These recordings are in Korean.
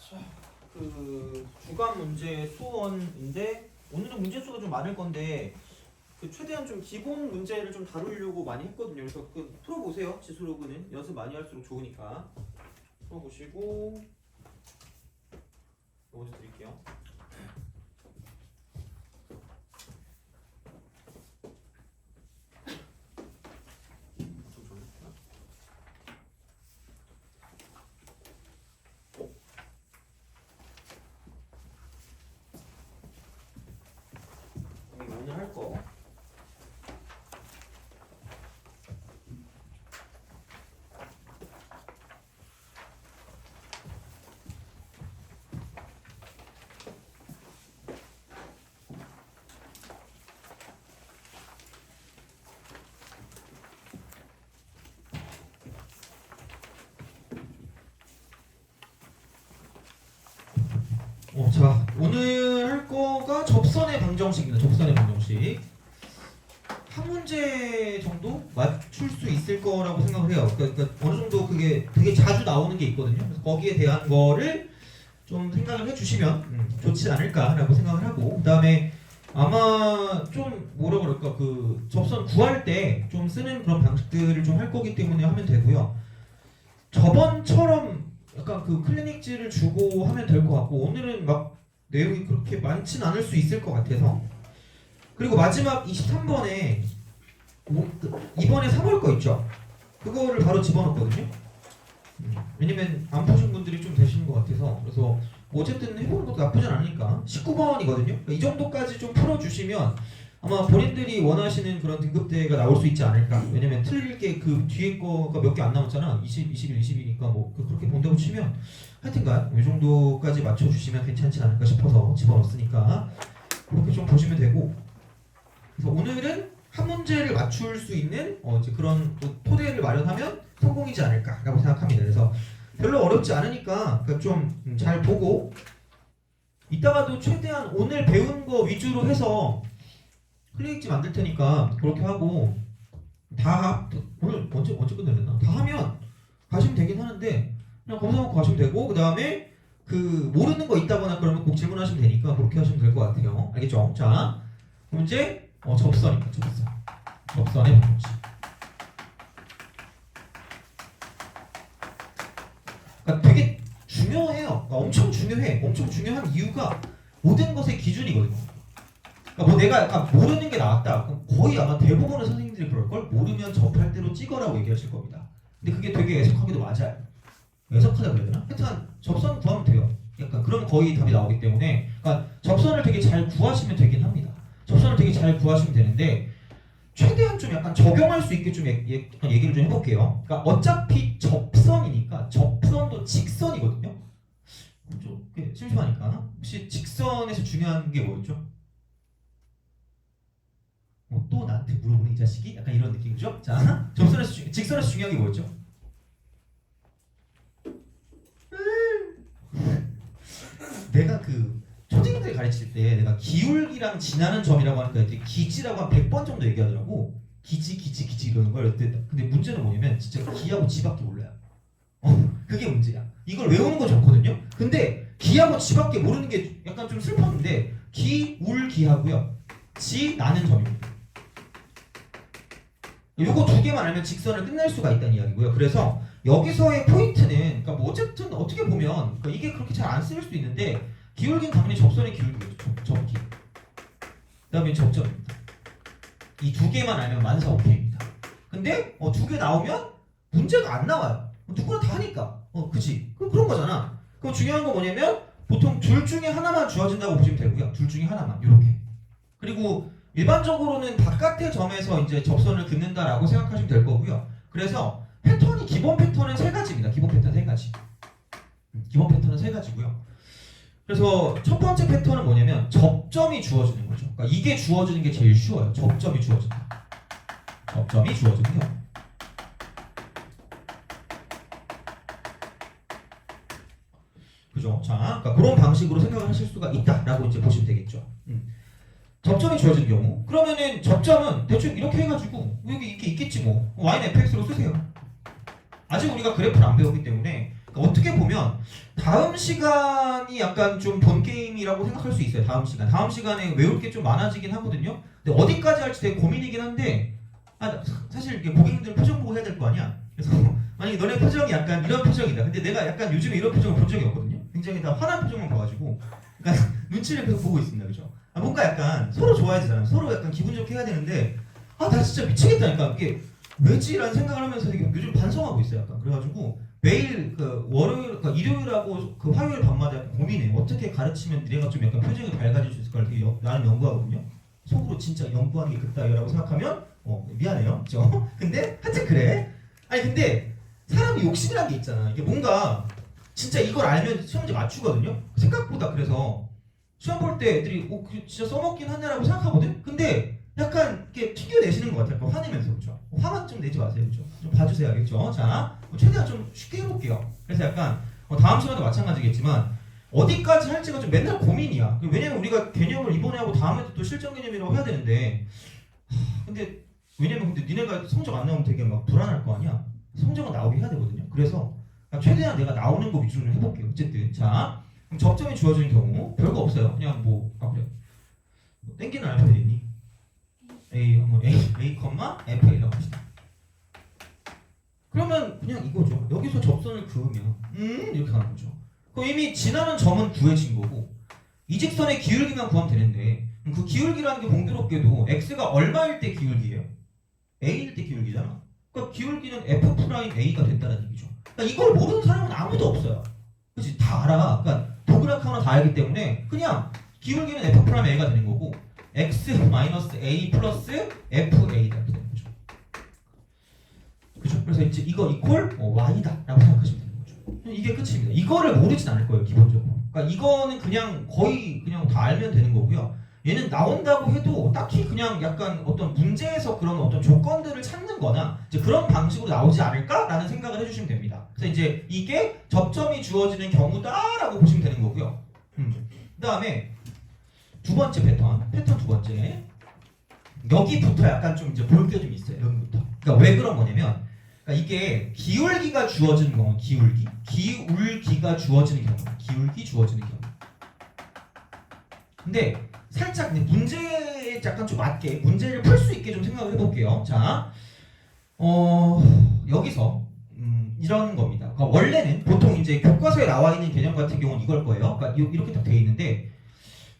자, 주간 문제 수원인데 오늘은 문제 수가 좀 많을 건데 최대한 좀 기본 문제를 좀 다루려고 많이 했거든요. 그래서 풀어보세요. 지수로그는 연습 많이 할수록 좋으니까 풀어보시고 먼저 드릴게요. 좀 졸렸구나. 이거 오늘 할 거. 자, 오늘 할 거가 접선의 방정식입니다. 접선의 방정식. 한 문제 정도 맞출 수 있을 거라고 생각을 해요. 그러니까 어느 정도 그게 되게 자주 나오는 게 있거든요. 그래서 거기에 대한 거를 좀 생각을 해주시면 좋지 않을까라고 생각을 하고, 그 다음에 아마 좀 뭐라 그럴까, 접선 구할 때 좀 쓰는 그런 방식들을 좀 할 거기 때문에 하면 되고요. 저번처럼 약간 클리닉지를 주고 하면 될 것 같고, 오늘은 막 내용이 그렇게 많진 않을 수 있을 것 같아서. 그리고 마지막 23번에 이번에 3월 거 있죠? 그거를 바로 집어넣었거든요. 왜냐면 안 푸신 분들이 좀 되시는 것 같아서. 그래서 어쨌든 해보는 것도 나쁘진 않으니까 19번이거든요. 이 정도까지 좀 풀어주시면 아마 본인들이 원하시는 그런 등급대가 나올 수 있지 않을까. 왜냐면 틀릴 게 뒤에 거가 몇 개 안 남았잖아. 20, 21, 22니까 뭐 그렇게 본다고 치면 하여튼간 이 정도까지 맞춰주시면 괜찮지 않을까 싶어서 집어넣었으니까 그렇게 좀 보시면 되고. 그래서 오늘은 한 문제를 맞출 수 있는 이제 그런 토대를 마련하면 성공이지 않을까라고 생각합니다. 그래서 별로 어렵지 않으니까 좀 잘 보고, 이따가도 최대한 오늘 배운 거 위주로 해서 클리닉지 만들 테니까 그렇게 하고, 오늘 언제 끝내려나? 다 하면 가시면 되긴 하는데 그냥 검사하고 가시면 되고, 그 다음에 모르는 거 있다거나 그러면 꼭 질문하시면 되니까 그렇게 하시면 될 것 같아요. 알겠죠? 자, 문제 접선입니다. 접선의 방정식. 그러니까 되게 중요해요. 그러니까 엄청 중요해. 엄청 중요한 이유가 모든 것의 기준이거든요. 그러니까 뭐 내가 약간 모르는 게 나왔다. 그럼 거의 아마 대부분의 선생님들이 그럴걸? 모르면 접할 대로 찍어라고 얘기하실 겁니다. 근데 그게 되게 애석하기도 맞아요. 애석하다 그래야 되나? 하여튼 접선 구하면 돼요. 약간 그럼 거의 답이 나오기 때문에, 그러니까 접선을 되게 잘 구하시면 되긴 합니다. 접선을 되게 잘 구하시면 되는데 최대한 좀 약간 적용할 수 있게 좀 얘기를 좀 해볼게요. 그러니까 어차피 접선이니까 접선도 직선이거든요. 좀 심심하니까 혹시 직선에서 중요한 게 뭐였죠? 또 나한테 물어보는 이 자식이? 약간 이런 느낌이죠? 자, 직선에서 중요한 게 뭐였죠? 내가 초딩들 가르칠 때 내가 기울기랑 지나는 점이라고 하니까 애들이 기지라고 한 100번 정도 얘기하더라고. 기지 이러는 걸. 근데 문제는 뭐냐면 진짜 기하고 지밖에 몰라요. 그게 문제야. 이걸 외우는 건 좋거든요. 근데 기하고 지밖에 모르는 게 약간 좀 슬펐는데, 기하고요, 지 나는 점입니다. 요거 두 개만 알면 직선을 끝낼 수가 있다는 이야기고요. 그래서 여기서의 포인트는, 그러니까 뭐 어쨌든 어떻게 보면 이게 그렇게 잘 안 쓰일 수도 있는데, 기울기는 당연히 접선의 기울기겠죠. 접기. 그 다음에 접점입니다. 이 두 개만 알면 만사 오케이입니다. 근데 두 개 나오면 문제가 안 나와요. 누구나 다 하니까. 그치? 그런 거잖아. 그럼 중요한 거 뭐냐면 보통 둘 중에 하나만 주어진다고 보시면 되고요. 둘 중에 하나만 이렇게. 그리고 일반적으로는 바깥의 점에서 이제 접선을 긋는다라고 생각하시면 될 거고요. 그래서 기본 패턴은 세 가지입니다. 기본 패턴 세 가지. 기본 패턴은 세 가지고요. 그래서 첫 번째 패턴은 뭐냐면 접점이 주어지는 거죠. 그러니까 이게 주어지는 게 제일 쉬워요. 접점이 주어진다. 접점이 주어지는 경우. 그죠? 자, 그러니까 그런 방식으로 생각을 하실 수가 있다라고 이제 보시면 되겠죠. 접점이 주어진 경우, 그러면은 접점은 대충 이렇게 해가지고 여기 이렇게 있겠지 뭐. y는 fx로 쓰세요. 아직 우리가 그래프를 안 배웠기 때문에 그러니까 어떻게 보면 다음 시간이 약간 좀 본 게임이라고 생각할 수 있어요. 다음 시간에 외울 게 좀 많아지긴 하거든요. 근데 어디까지 할지 되게 고민이긴 한데 사실 이게 고객님들 표정 보고 해야 될 거 아니야. 그래서 만약에 너네 표정이 약간 이런 표정이다. 근데 내가 약간 요즘에 이런 표정을 본 적이 없거든요. 굉장히 다 화난 표정을 봐가지고 약간 눈치를 계속 보고 있습니다. 그죠? 뭔가 약간 서로 좋아야 되잖아요. 서로 약간 기분 좋게 해야 되는데 나 진짜 미치겠다니까. 이게 왜지라는 생각을 하면서 되게 요즘 반성하고 있어요. 약간 그래가지고 매일 그 월요일, 그러니까 일요일하고 그 화요일 밤마다 약간 고민해. 어떻게 가르치면 니네가 좀 약간 표정이 밝아질 수 있을까를 되게 나는 연구하거든요. 속으로 진짜 연구하는 게 그따위라고 생각하면 미안해요. 그죠? 근데 하여튼 그래. 아니 근데 사람이 욕심이라는 게 있잖아. 이게 뭔가 진짜 이걸 알면 시험지 맞추거든요. 생각보다. 그래서 시험 볼 때 애들이 진짜 써먹긴 하냐라고 생각하거든. 근데 약간 이렇게 튕겨내시는 것 같아요. 화내면서. 그죠? 화만 좀 내지 마세요. 그죠? 좀 봐주세요. 알겠죠? 자, 최대한 좀 쉽게 해볼게요. 그래서 약간 다음 시간도 마찬가지겠지만 어디까지 할지가 좀 맨날 고민이야. 왜냐면 우리가 개념을 이번에 하고 다음에도 또 실전 개념이라고 해야 되는데 근데 왜냐면 근데 니네가 성적 안 나오면 되게 막 불안할 거 아니야. 성적은 나오게 해야 되거든요. 그래서 최대한 내가 나오는 거 위주로 해볼게요. 어쨌든 자, 그럼 접점이 주어지는 경우 별거 없어요. 그냥 그래. 땡기는 알파벳 있니? A FA라고 합시다. 그러면 그냥 이거죠. 여기서 접선을 그으면 이렇게 가는 거죠. 그럼 이미 지나는 점은 구해진 거고 이 직선의 기울기만 구하면 되는데 그 기울기라는 게 공교롭게도 x가 얼마일 때 기울기예요? a일 때 기울기잖아. 그러니까 기울기는 f'a가 된다는 얘기죠. 그러니까 이걸 모르는 사람은 아무도 없어요. 그렇지? 다 알아. 그러니까 도그라카나 다 알기 때문에 그냥 기울기는 f'a가 되는 거고 x-a 플러스 fa 이렇게 되는 거죠. 그렇죠? 그래서 이제 이거 이퀄 y다 라고 생각하시면 되는 거죠. 이게 끝입니다. 이거를 모르진 않을 거예요, 기본적으로. 그러니까 이거는 그냥 거의 그냥 다 알면 되는 거고요. 얘는 나온다고 해도 딱히 그냥 약간 어떤 문제에서 그런 어떤 조건들을 찾는 거나 이제 그런 방식으로 나오지 않을까라는 생각을 해주시면 됩니다. 그래서 이제 이게 접점이 주어지는 경우다라고 보시면 되는 거고요. 그 다음에 두 번째 패턴 두 번째. 여기부터 약간 좀 이제 볼 게 좀 있어요. 여기부터. 그러니까 왜 그런 거냐면 그러니까 이게 기울기가 주어지는 경우, 기울기가 주어지는 경우, 기울기 주어지는 경우. 근데 살짝 문제에 약간 좀 맞게 문제를 풀 수 있게 좀 생각을 해볼게요. 자, 여기서 이런 겁니다. 그러니까 원래는 보통 이제 교과서에 나와 있는 개념 같은 경우는 이걸 거예요. 그러니까 이렇게 딱 돼 있는데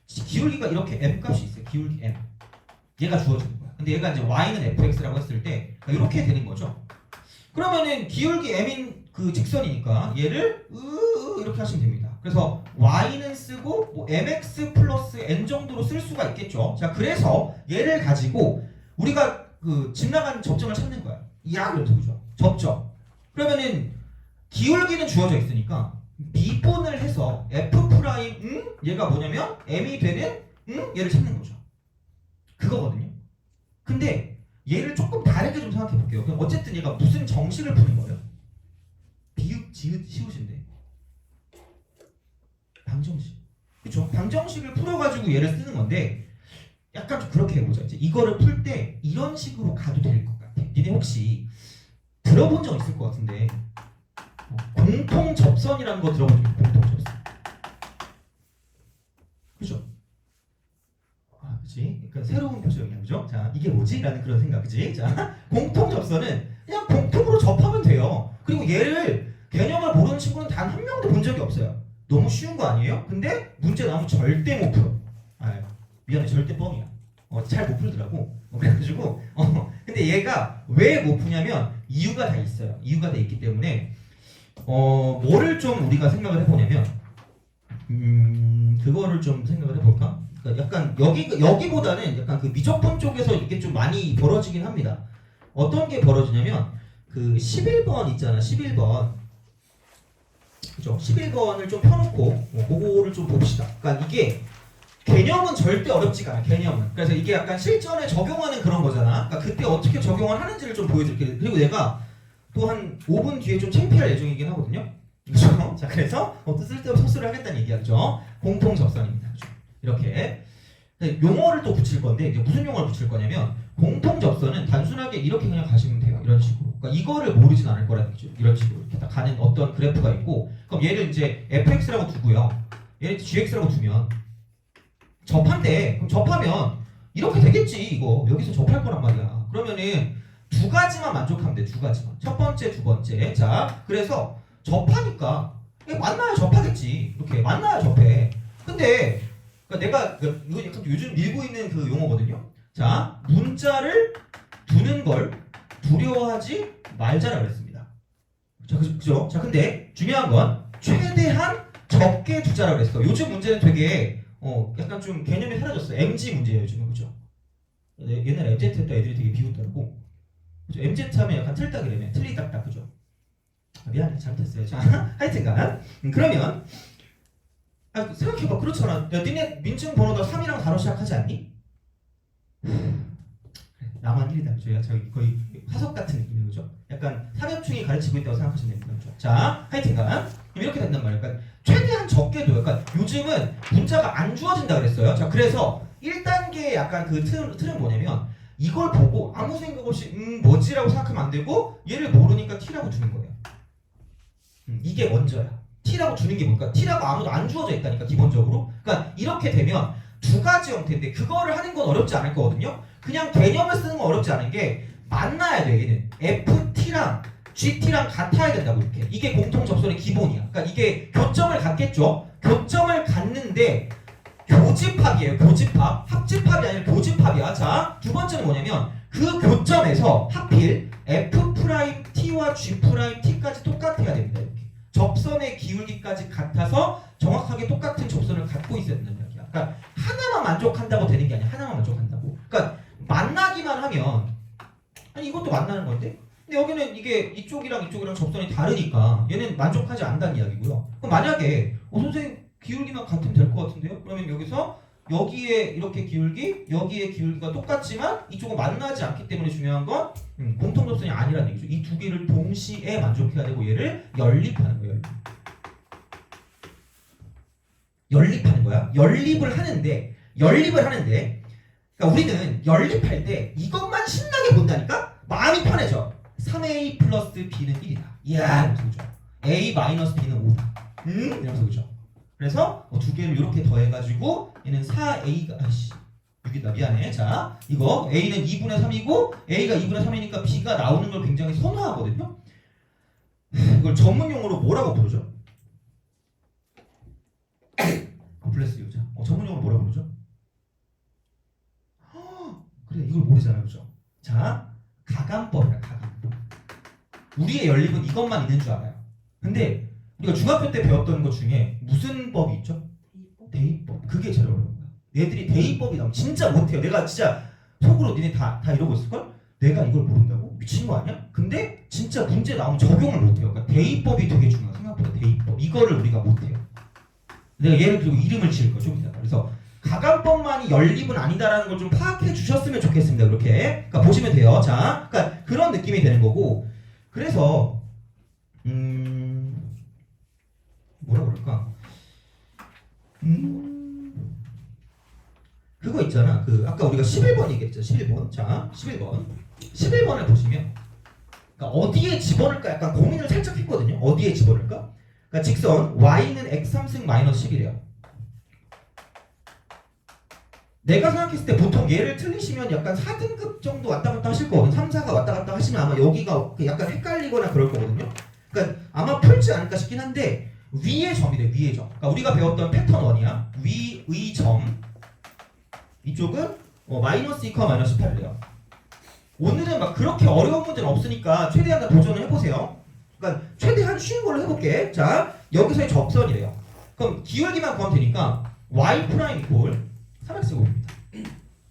기울기가 이렇게 m 값이 있어요. 기울기 m. 얘가 주어지는 거야. 근데 얘가 이제 y는 fx라고 했을 때 이렇게 되는 거죠. 그러면은 기울기 m인 그 직선이니까 얘를 이렇게 하시면 됩니다. 그래서 y는 쓰고 mx 플러스 n 정도로 쓸 수가 있겠죠. 자, 그래서 얘를 가지고 우리가 그 집 나간 접점을 찾는 거야. 이렇게 그죠? 접점. 그러면은 기울기는 주어져 있으니까 미분을 해서 f 프라임 얘가 뭐냐면 m이 되는 얘를 찾는 거죠. 그거거든요. 근데 얘를 조금 다르게 좀 생각해 볼게요. 그럼 어쨌든 얘가 무슨 정식을 푸는 거예요? 비읍, 지읒, 시옷인데 방정식. 그쵸? 방정식을 풀어가지고 얘를 쓰는 건데 약간 좀 그렇게 해보자. 이제 이거를 풀 때 이런 식으로 가도 될 것 같아. 니네 혹시 들어본 적 있을 것 같은데 공통 접선이라는 거 들어본 적 있어요? 공통 접선. 그죠? 그치? 그러니까 새로운 표정이야, 그죠? 자, 이게 뭐지? 라는 그런 생각, 그치? 자, 공통 접선은 그냥 공통으로 접하면 돼요. 그리고 얘를 개념을 모르는 친구는 단 한 명도 본 적이 없어요. 너무 쉬운 거 아니에요? 근데 문제 나오면 절대 못 풀어. 미안해, 절대 뻥이야. 잘 못 풀더라고. 그래가지고 근데 얘가 왜 못 푸냐면 이유가 다 있어요. 이유가 다 있기 때문에 뭐를 좀 우리가 생각을 해보냐면 그거를 좀 생각을 해볼까? 그러니까 약간 여기보다는 약간 그 미적분 쪽에서 이게 좀 많이 벌어지긴 합니다. 어떤 게 벌어지냐면 그 11번 있잖아. 11번. 그죠? 11번을 좀 펴놓고 그거를 좀 봅시다. 그러니까 이게 개념은 절대 어렵지가 않아. 개념은. 그래서 이게 약간 실전에 적용하는 그런 거잖아. 그러니까 그때 어떻게 적용을 하는지를 좀 보여드릴게요. 그리고 내가 또 한 5분 뒤에 좀 창피할 예정이긴 하거든요. 그렇죠? 자, 그래서 또 쓸데없는 소스를 하겠다는 얘기하죠. 공통 접선입니다. 그렇죠? 이렇게 용어를 또 붙일 건데 이제 무슨 용어를 붙일 거냐면 공통 접선은 단순하게 이렇게 그냥 가시면 돼요. 이런 식으로. 그러니까 이거를 모르진 않을 거라는 얘기죠. 이런 식으로 이렇게 딱 가는 어떤 그래프가 있고, 그럼 얘를 이제 fx라고 두고요. 얘를 gx라고 두면 접한대. 그럼 접하면 이렇게 되겠지. 이거 여기서 접할 거란 말이야. 그러면은 두 가지만 만족하면 돼. 두 가지만. 첫 번째, 두 번째. 자, 그래서 접하니까 이게 만나야 접하겠지. 이렇게 만나야 접해. 근데 그러니까 내가 이거 약간 요즘 밀고 있는 그 용어거든요. 자, 문자를 두는 걸 두려워하지 말자라고 그랬습니다. 자, 그죠? 자, 근데 중요한 건 최대한 적게 두자라고 그랬어. 요즘 문제는 되게 약간 좀 개념이 사라졌어. MG 문제예요, 요즘은. 그죠? 옛날에 MZ 했다 애들이 되게 비웃더라고. 그죠? MZ 하면 약간 틀딱 이러면 틀리딱딱. 그죠? 미안해, 잘못했어요. 자, 하여튼간 그러면 생각해봐. 그렇잖아. 야, 니네 민증 번호가 3이랑 4로 시작하지 않니? 나만 1이다. 그죠? 저희 거의 화석 같은 느낌이에요. 그죠? 약간 삼엽충이 가르치고 있다고 생각하시면 됩니다. 그죠? 자, 하여튼간 이렇게 된단 말이에요. 그러니까 최대한 적게 둬요. 그러니까 요즘은 문자가 안 주어진다 그랬어요. 자, 그래서 1단계의 약간 그 틀은 뭐냐면 이걸 보고 아무 생각 없이 뭐지라고 생각하면 안 되고 얘를 모르니까 T라고 두는 거예요. 이게 먼저야. T라고 주는 게 뭘까? T라고 아무도 안 주어져 있다니까 기본적으로. 그러니까 이렇게 되면 두 가지 형태인데 그거를 하는 건 어렵지 않을 거거든요. 그냥 개념을 쓰는 건 어렵지 않은 게 만나야 돼. 얘는 FT랑 GT랑 같아야 된다고 이렇게. 이게 공통 접선의 기본이야. 그러니까 이게 교점을 갖겠죠. 교점을 갖는데 교집합이에요. 교집합. 합집합이 아니라 교집합이야. 자, 두 번째는 뭐냐면 그 교점에서 하필 F'T와 G'T까지 똑같아야 됩니다. 이렇게. 접선의 기울기까지 같아서 정확하게 똑같은 접선을 갖고 있어야 된다는 이야기야. 그러니까 하나만 만족한다고 되는 게 아니야. 하나만 만족한다고. 그러니까 만나기만 하면 아니 이것도 만나는 건데 근데 여기는 이게 이쪽이랑 접선이 다르니까 얘는 만족하지 않는다는 이야기고요. 그럼 만약에 선생님 기울기만 같으면 될 것 같은데요? 그러면 여기서 여기에 이렇게 기울기, 여기에 기울기가 똑같지만 이쪽은 만나지 않기 때문에 중요한 건 공통 접선이 아니라는 얘기죠. 이 두 개를 동시에 만족해야 되고 얘를 연립하는 거예요. 연립하는 거야. 연립을 하는데 그러니까 우리는 연립할 때 이것만 신나게 본다니까 마음이 편해져. 3a 플러스 b는 1이다. 이야, 이러면서 그죠? a 마이너스 b는 5다. 이러면서 그죠? 그래서 두 개를 이렇게 더해가지고 얘는 4a가 6이다. 미안해. 자, 이거 a는 2분의 3이고 a가 2분의 3이니까 b가 나오는 걸 굉장히 선호하거든요. 이걸 전문용어로 뭐라고 부르죠? 블레스 유자. 전문용어로 뭐라고 부르죠? 그래, 이걸 모르잖아요. 그죠? 자, 가감법이야. 가감법. 우리의 연립은 이것만 있는 줄 알아요. 근데 우리가 중학교 때 배웠던 것 중에 무슨 법이 있죠? 대입법. 그게 제일 어려운 거야. 얘들이 대입법이 나오면 진짜 못해요. 내가 진짜 속으로 니네 다 이러고 있을걸? 내가 이걸 모른다고? 미친 거 아니야? 근데 진짜 문제 나오면 적용을 못해요. 그러니까 대입법이 되게 중요해요. 생각보다 대입법. 이거를 우리가 못해요. 내가 얘를 그리고 이름을 지을 거죠. 그래서 가감법만이 연립은 아니다라는 걸 좀 파악해 주셨으면 좋겠습니다. 그렇게. 그러니까 보시면 돼요. 자, 그러니까 그런 느낌이 되는 거고. 그래서 뭐라 그럴까? 그거 있잖아. 그 아까 우리가 11번 얘기했죠. 11번. 자, 11번을 보시면 그러니까 어디에 집어넣을까 약간 고민을 살짝 했거든요. 어디에 집어넣을까? 그러니까 직선 y는 x3승 마이너스 10이래요. 내가 생각했을 때 보통 얘를 틀리시면 약간 4등급 정도 왔다 갔다 하실 거거든요. 3, 4가 왔다 갔다 하시면 아마 여기가 약간 헷갈리거나 그럴 거거든요. 그러니까 아마 풀지 않을까 싶긴 한데 위의 점이래. 위의 점. 그러니까 우리가 배웠던 패턴 1이야. 위의 점. 이쪽은 마이너스 2, 마이너스 8이래요. 오늘은 막 그렇게 어려운 문제는 없으니까 최대한 다 도전을 해보세요. 그러니까 최대한 쉬운 걸로 해볼게. 자, 여기서의 접선이래요. 그럼 기울기만 구하면 되니까 y 프라임 이퀄 3x 곱입니다.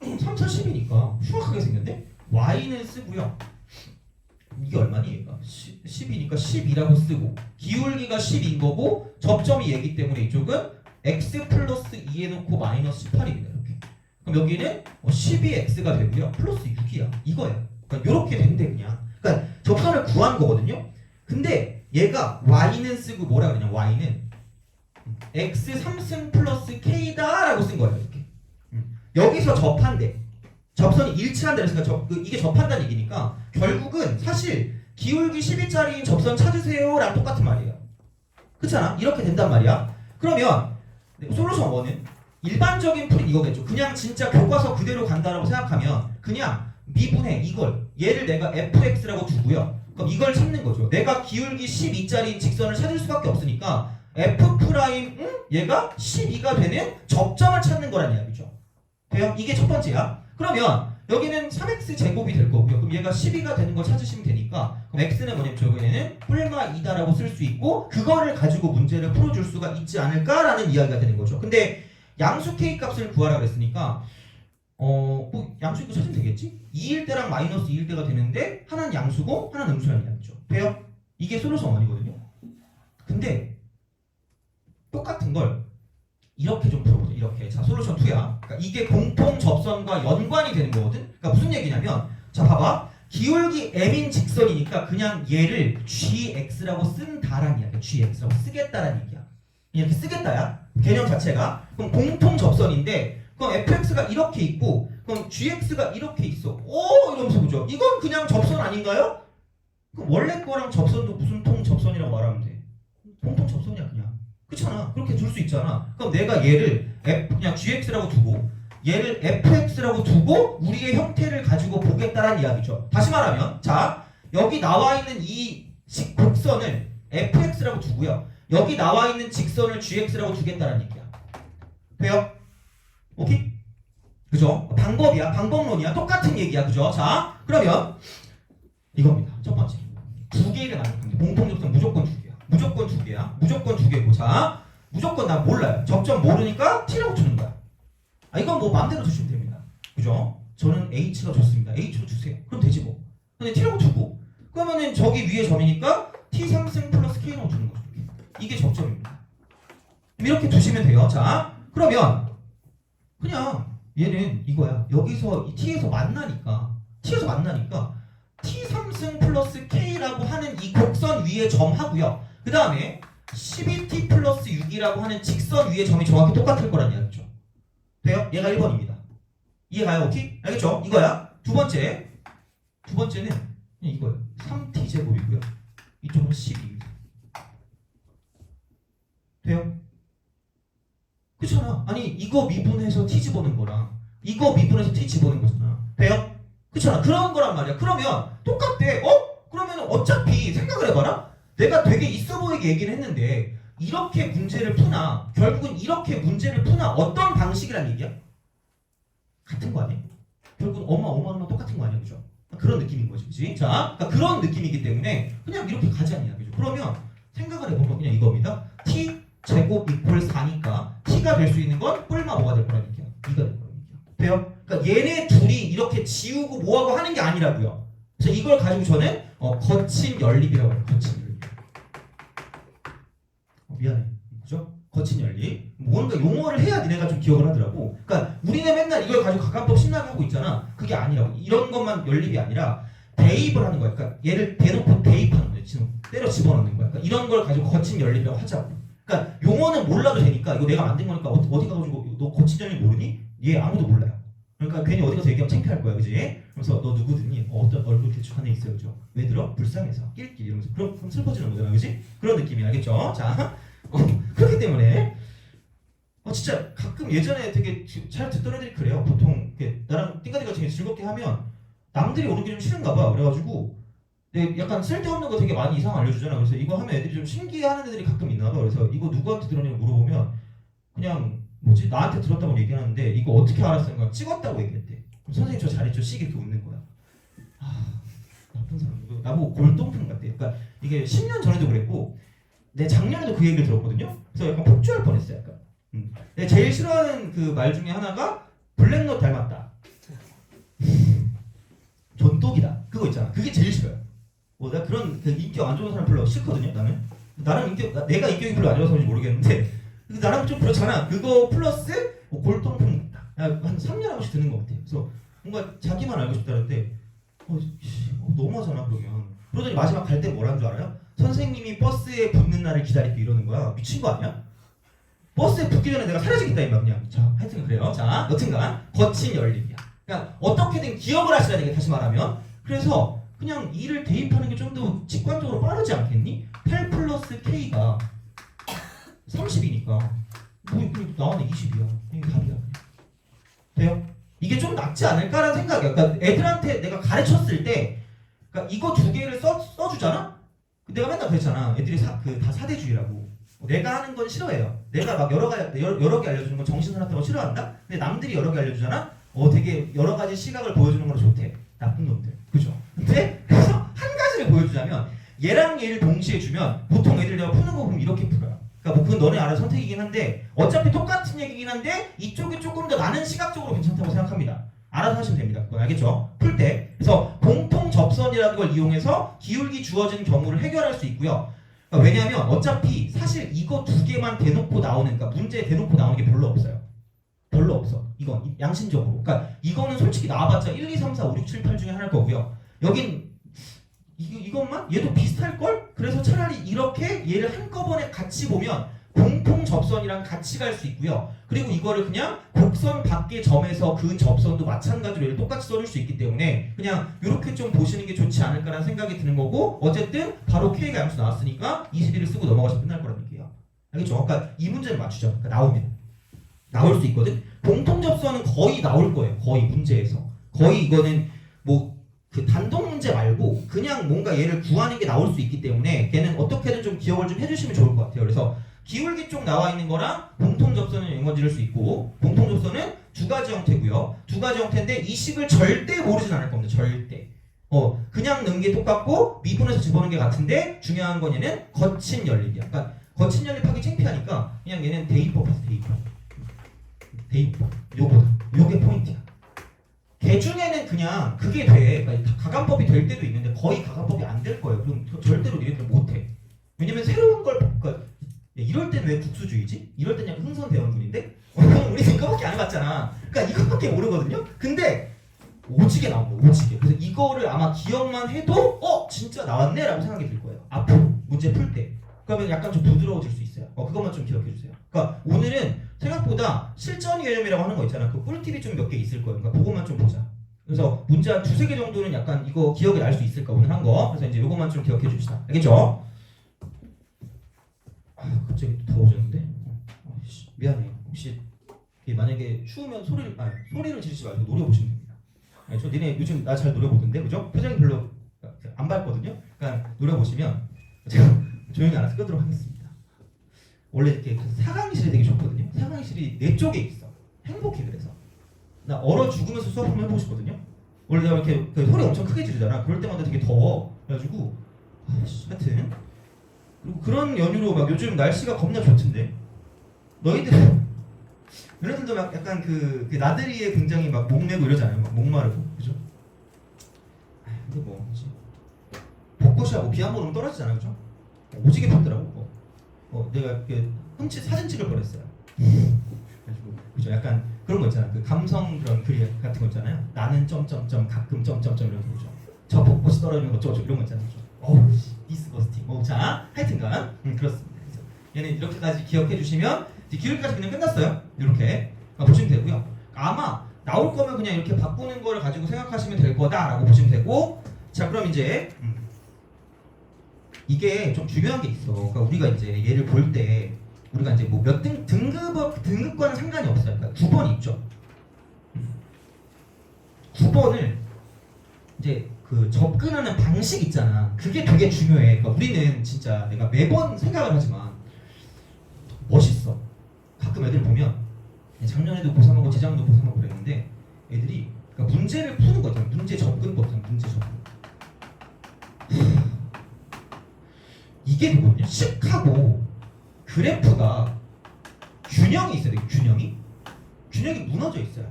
3, 4, 10이니까 흉악하게 생겼네? y는 쓰고요. 이게 얼마니 얘가? 10이니까 12라고 쓰고 기울기가 10인 거고 접점이 얘기 때문에 이쪽은 x 플러스 2 해놓고 마이너스 18입니다. 이렇게. 그럼 여기는 12x가 되고요. 플러스 6이야. 이거야. 그러니까 이렇게 된대 그냥. 그러니까 접선을 구한 거거든요. 근데 얘가 y는 쓰고 뭐라 그러냐? y는 x 3승 플러스 k다라고 쓴 거예요. 이렇게. 여기서 접한대. 접선이 일치한다 그랬으니까 이게 접한다는 얘기니까 결국은 사실 기울기 12짜리인 접선 찾으세요랑 똑같은 말이에요. 그렇잖아? 이렇게 된단 말이야. 그러면 솔루션 1은 일반적인 풀이 이거겠죠. 그냥 진짜 교과서 그대로 간다라고 생각하면 그냥 미분해 이걸 얘를 내가 fx라고 두고요. 그럼 이걸 찾는 거죠. 내가 기울기 12짜리인 직선을 찾을 수밖에 없으니까 f 프라임 얘가 12가 되는 접점을 찾는 거란 이야기죠. 돼요? 이게 첫 번째야. 그러면 여기는 3x 제곱이 될 거고요. 그럼 얘가 12가 되는 걸 찾으시면 되니까 그럼 x는 뭐냐면 저기에는 뿔마 2다라고 쓸 수 있고 그거를 가지고 문제를 풀어줄 수가 있지 않을까라는 이야기가 되는 거죠. 근데 양수 k 값을 구하라 그랬으니까 뭐 양수 이거 찾으면 되겠지? 2일 때랑 마이너스 2일 때가 되는데 하나는 양수고 하나는 음수라는 이야기죠. 돼요? 이게 솔루션 1이거든요. 근데 똑같은 걸 이렇게 좀 풀어보자. 이렇게. 자, 솔루션 2야. 그러니까 이게 공통 접선과 연관이 되는 거거든. 그러니까 무슨 얘기냐면 자, 봐봐. 기울기 m인 직선이니까 그냥 얘를 gx라고 쓴다란 이야기야. gx라고 쓰겠다란 얘기야. 이렇게 쓰겠다야. 개념 자체가. 그럼 공통 접선인데 그럼 fx가 이렇게 있고 그럼 gx가 이렇게 있어. 오 이러면서 보죠. 이건 그냥 접선 아닌가요? 그럼 원래 거랑 접선도 무슨 통 접선이라고 말하면 돼. 공통 접선이야 그냥. 그렇잖아. 그렇게 줄 수 있잖아. 그럼 내가 얘를 그냥 gx라고 두고 얘를 fx라고 두고 우리의 형태를 가지고 보겠다라는 이야기죠. 다시 말하면 자 여기 나와 있는 이 곡선을 fx라고 두고요. 여기 나와 있는 직선을 gx라고 두겠다라는 얘기야. 돼요? 오케이? 그죠? 방법이야. 방법론이야. 똑같은 얘기야. 그죠? 자 그러면 이겁니다. 첫 번째 두 개를 만들 건데 공통접선 무조건 두 개야. 무조건 두 개야. 무조건 두 개고 자 무조건 난 몰라요. 접점 모르니까 t라고 주는 거야. 아 이건 뭐 마음대로 주시면 됩니다. 그죠? 저는 h가 좋습니다. h로 주세요. 그럼 되지 뭐. 근데 t라고 두고 그러면은 저기 위에 점이니까 t 3승 플러스 k라고 주는 거죠. 이게 접점입니다. 이렇게 두시면 돼요. 자 그러면 그냥 얘는 이거야. 여기서 이 t에서 만나니까 t 3승 플러스 k라고 하는 이 곡선 위에 점 하고요. 그 다음에 12t 플러스 6이라고 하는 직선 위에 점이 정확히 똑같을 거란 이야기죠. 돼요? 얘가 1번입니다. 이해가요? 오케이? 알겠죠? 이거야. 두 번째는 이거예요. 3t 제곱이고요. 이쪽은 12입니다. 돼요? 그렇잖아. 아니 이거 미분해서 t 집어넣은 거랑 이거 미분해서 t 집어넣은 거잖아. 돼요? 그렇잖아. 그런 거란 말이야. 그러면 똑같대. 그러면 어차피 생각을 해봐라. 내가 되게 있어 보이게 얘기를 했는데 이렇게 문제를 푸나 결국은 이렇게 문제를 푸나 어떤 방식이란 얘기야? 같은 거 아니야? 결국은 엄마 똑같은 거 아니야? 그죠? 그런 느낌인 거지. 그치? 자, 그러니까 그런 느낌이기 때문에 그냥 이렇게 가자는 이야기죠. 그러면 생각을 해보면 그냥 이겁니다. t 제곱 이퀄 4니까 t가 될 수 있는 건 뿔마 뭐가 될 거란 얘기야? 2가 될 거란 얘기야. 돼요? 그러니까 얘네 둘이 이렇게 지우고 뭐하고 하는 게 아니라고요. 그래서 이걸 가지고 저는 거친 연립이라고 해요. 거친 연립. 미안해. 그죠? 거친 연립. 뭔가 용어를 해야 니네가 좀 기억을 하더라고. 그러니까 우리는 맨날 이걸 가지고 가감법 신나게 하고 있잖아. 그게 아니라고. 이런 것만 연립이 아니라 대입을 하는 거야. 그러니까 얘를 대놓고 대입하는 거야. 지금 때려 집어넣는 거야. 그러니까 이런 걸 가지고 거친 연립이라고 하자고. 그러니까 용어는 몰라도 되니까 이거 내가 만든 거니까 어디 가가지고 너 거친 연립 모르니? 얘 아무도 몰라요. 그러니까 괜히 어디 가서 얘기하면 창피할 거야. 그지? 그래서 너 누구든지 어떤 얼굴 대충 하나 있어요. 그죠? 왜 들어? 불쌍해서 낄낄 이러면서 그럼 슬퍼지는 거잖아. 그지? 그런 느낌이 알겠죠? 자 그렇기 때문에 진짜 가끔 예전에 되게 잘 듣던 애들이 그래요. 보통 나랑 띵가띵가 즐겁게 하면 남들이 오는 게 좀 싫은가 봐. 그래가지고 약간 쓸데없는 거 되게 많이 이상 알려주잖아. 그래서 이거 하면 애들이 좀 신기해하는 애들이 가끔 있나 봐. 그래서 이거 누구한테 들었냐고 물어보면 그냥 뭐지? 나한테 들었다고 얘기하는데 이거 어떻게 알았어? 그러니까 찍었다고 얘기했대. 그럼 선생님 저 잘했죠? 씩 이렇게 웃는 거야. 나쁜 사람. 나보고 골동품 같대. 그러니까 이게 10년 전에도 그랬고 내 작년에도 그 얘기를 들었거든요. 그래서 약간 폭주할 뻔했어요. 약간. 내가 제일 싫어하는 그 말 중에 하나가 블랙넛 닮았다. 존똑이다. 그거 있잖아. 그게 제일 싫어요. 나 그런 인격 안 좋은 사람 별로 싫거든요. 나는 내가 인격이 별로 안 좋아서 그런지 모르겠는데 나랑 좀 그렇잖아. 그거 플러스 골동품 한 3년 한 번씩 듣는 것 같아. 그래서 뭔가 자기만 알고 싶다는데 너무하잖아 그러면. 그러더니 마지막 갈 때 뭐라는 줄 알아요? 선생님이 버스에 붙는 날을 기다리고 이러는 거야. 미친 거 아니야? 버스에 붙기 전에 내가 사라지겠다 이마 그냥. 자 하여튼 그래요. 자 여튼간 거친 연립이야. 그러니까 어떻게든 기억을 하시라는 얘기 다시 말하면. 그래서 그냥 2를 대입하는 게 좀 더 직관적으로 빠르지 않겠니? 8 플러스 K가 30이니까 뭐 나왔네 20이야. 이게 답이야. 돼요? 이게 좀 낫지 않을까라는 생각이야. 그러니까 애들한테 내가 가르쳤을 때 그러니까 이거 두 개를 써주잖아? 내가 맨날 그랬잖아. 애들이 다 사대주의라고. 내가 하는 건 싫어해요. 내가 막 여러 개 알려주는 건 정신사납다고 싫어한다? 근데 남들이 여러 개 알려주잖아? 되게 여러 가지 시각을 보여주는 건 좋대. 나쁜 놈들. 그죠? 근데 그래서 한 가지를 보여주자면 얘랑 얘를 동시에 주면 보통 애들 내가 푸는 거 보면 이렇게 풀어요. 그러니까 뭐 그건 너네 알아서 선택이긴 한데 어차피 똑같은 얘기긴 한데 이쪽이 조금 더 나는 시각적으로 괜찮다고 생각합니다. 알아서 하시면 됩니다. 그건 알겠죠? 풀 때. 그래서 공통 접선이라는 걸 이용해서 기울기 주어진 경우를 해결할 수 있고요. 그러니까 왜냐하면 어차피 사실 이거 두 개만 대놓고 나오는 그러니까 문제에 대놓고 나오는 게 별로 없어요. 별로 없어. 이건 양심적으로. 그러니까 이거는 솔직히 나와봤자 1, 2, 3, 4, 5, 6, 7, 8 중에 하나일 거고요. 여긴 이것만 얘도 비슷할걸? 그래서 차라리 이렇게 얘를 한꺼번에 같이 보면 공통 접선이랑 같이 갈 수 있고요. 그리고 이거를 그냥 곡선 밖의 점에서 그 접선도 마찬가지로 얘를 똑같이 써줄 수 있기 때문에 그냥 이렇게 좀 보시는 게 좋지 않을까라는 생각이 드는 거고 어쨌든 바로 K가 양수 나왔으니까 21을 쓰고 넘어가시면 끝날 거라는 얘기예요. 알겠죠? 그러니까 이 문제를 맞추죠. 그러니까 나오면. 나올 수 있거든. 공통 접선은 거의 나올 거예요. 거의 문제에서. 거의 이거는 뭐 그 단독 문제 말고 그냥 뭔가 얘를 구하는 게 나올 수 있기 때문에 걔는 어떻게든 좀 기억을 좀 해주시면 좋을 것 같아요. 그래서 기울기 쪽 나와 있는 거랑 공통 접선은 읽어지를 수 있고 공통 접선은 두 가지 형태고요. 두 가지 형태인데 이 식을 절대 모르진 않을 겁니다. 절대. 그냥 넣은 게 똑같고 미분해서 집어넣은 게 같은데 중요한 건 얘는 거친 연립이야. 그러니까 거친 연립하기 창피하니까 그냥 얘는 대입법에서 대입법. 요게 포인트야. 걔 중에는 그냥 그게 돼. 그러니까 가감법이 될 때도 있는데 거의 가감법이 안 될 거예요. 그럼 절대로 니네들 못해. 왜냐면 새로운 걸 그러니까 이럴 땐 왜 국수주의지? 이럴 땐 약간 흥선대원군인데? 우리 이거밖에 안 해봤잖아. 그러니까 이거밖에 모르거든요? 근데 오지게 나온 거예요. 오지게. 그래서 이거를 아마 기억만 해도 진짜 나왔네? 라고 생각이 들 거예요. 앞으로 문제 풀 때. 그러면 약간 좀 부드러워질 수 있어요. 그것만 좀 기억해 주세요. 그러니까 오늘은 생각보다 실전 개념이라고 하는 거 있잖아. 그 꿀팁이 좀 몇 개 있을 거예요. 그러니까 그것만 좀 보자. 그래서 문제 한 두세 개 정도는 약간 이거 기억이 날 수 있을까 오늘 한 거. 그래서 이제 이것만 좀 기억해 줍시다. 알겠죠? 갑자기 또 더워졌는데? 미안해. 혹시 만약에 추우면 소리를 지르지 말고 노려보시면 됩니다. 저 니네 요즘 나 잘 노려보던데, 그죠? 표정이 별로 안 밝거든요? 그러니까 노려보시면 제가 조용히 알아서 끄도록 하겠습니다. 원래 이렇게 사강실이 되게 좋거든요. 사강실이 내 쪽에 있어. 행복해. 그래서 나 얼어 죽으면서 수업 한번 해보고 싶거든요. 원래 내가 이렇게 소리 엄청 크게 지르잖아. 그럴 때마다 되게 더워. 그래가지고 하여튼 그리고 그런 연유로 막 요즘 날씨가 겁나 좋던데 너희들도 막 약간 그 나들이에 굉장히 막 목매고 이러잖아요. 막 목마르고 그죠? 근데 뭐 이제 벚꽃이하고 비 한 번 오면 떨어지잖아요, 그죠? 오지게 덥더라고. 내가 흠칫 사진 찍을 뻔했어요. 그래가지고 그죠? 약간 그런 거 있잖아. 그 감성 그런 글 같은 거 있잖아요. 나는 점점점 가끔 점점점 이런 거 그죠? 저 벚꽃이 떨어지는 거 어쩌고 이런 거 있잖아요. 디스버스팅. 자, 하여튼간 그렇습니다. 그래서 얘는 이렇게까지 기억해 주시면 이제 기울기까지 그냥 끝났어요. 이렇게 보시면 되고요. 아마 나올 거면 그냥 이렇게 바꾸는 거를 가지고 생각하시면 될 거다라고 보시면 되고, 자 그럼 이제 이게 좀 중요한 게 있어. 그러니까 우리가 이제 얘를 볼 때 우리가 이제 뭐 몇 등급과는 상관이 없어요. 그러니까 9번 있죠. 9번을 이제 그 접근하는 방식 있잖아. 그게 되게 중요해. 그러니까 우리는 진짜 내가 매번 생각을 하지만 멋있어. 가끔 애들 보면 작년에도 고3하고 재작년도 고3하고 그랬는데 애들이 그러니까 문제를 푸는 거 있잖아. 문제 접근법 있잖아. 문제 접근. 이게 뭐냐? 식하고 그래프가 균형이 있어야 돼. 균형이 무너져 있어요.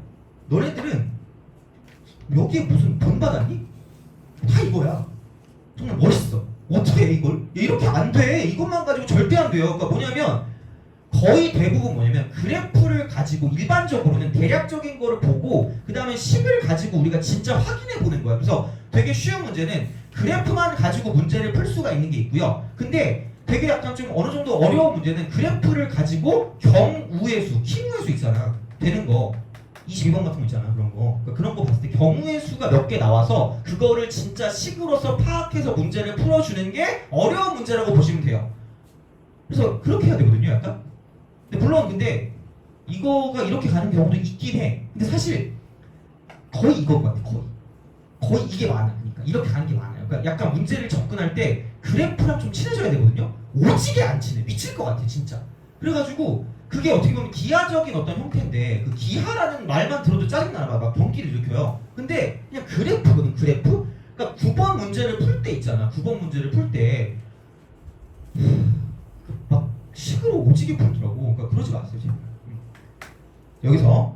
너네들은 여기에 무슨 돈 받았니? 다 이거야. 정말 멋있어. 어떻게 해 이걸? 이렇게 안 돼. 이것만 가지고 절대 안 돼요. 그러니까 뭐냐면 거의 대부분 뭐냐면 그래프를 가지고 일반적으로는 대략적인 거를 보고 그 다음에 식을 가지고 우리가 진짜 확인해 보는 거야. 그래서 되게 쉬운 문제는 그래프만 가지고 문제를 풀 수가 있는 게 있고요. 근데 되게 약간 좀 어느 정도 어려운 문제는 그래프를 가지고 경우의 수, 키무의 수 있잖아. 되는 거. 22번 같은 거 있잖아. 그런 거. 그러니까 그런 거 봤을 때 경우의 수가 몇 개 나와서 그거를 진짜 식으로서 파악해서 문제를 풀어주는 게 어려운 문제라고 보시면 돼요. 그래서 그렇게 해야 되거든요. 약간. 근데 물론 근데 이거가 이렇게 가는 경우도 있긴 해. 근데 사실 거의 이거 같아. 거의 이게 많아. 그러니까 이렇게 가는 게 많아요. 그러니까 약간 문제를 접근할 때 그래프랑 좀 친해져야 되거든요. 오지게 안 친해. 미칠 것 같아 진짜. 그래가지고 그게 어떻게 보면 기하적인 어떤 형태인데 그 기하라는 말만 들어도 짜증나나 봐. 막 경기를 일으켜요. 근데 그냥 그래프거든. 그래프. 그러니까 9번 문제를 풀 때 있잖아. 9번 문제를 풀 때 막 식으로 오지게 풀더라고. 그러니까 그러지 마세요. 제발. 여기서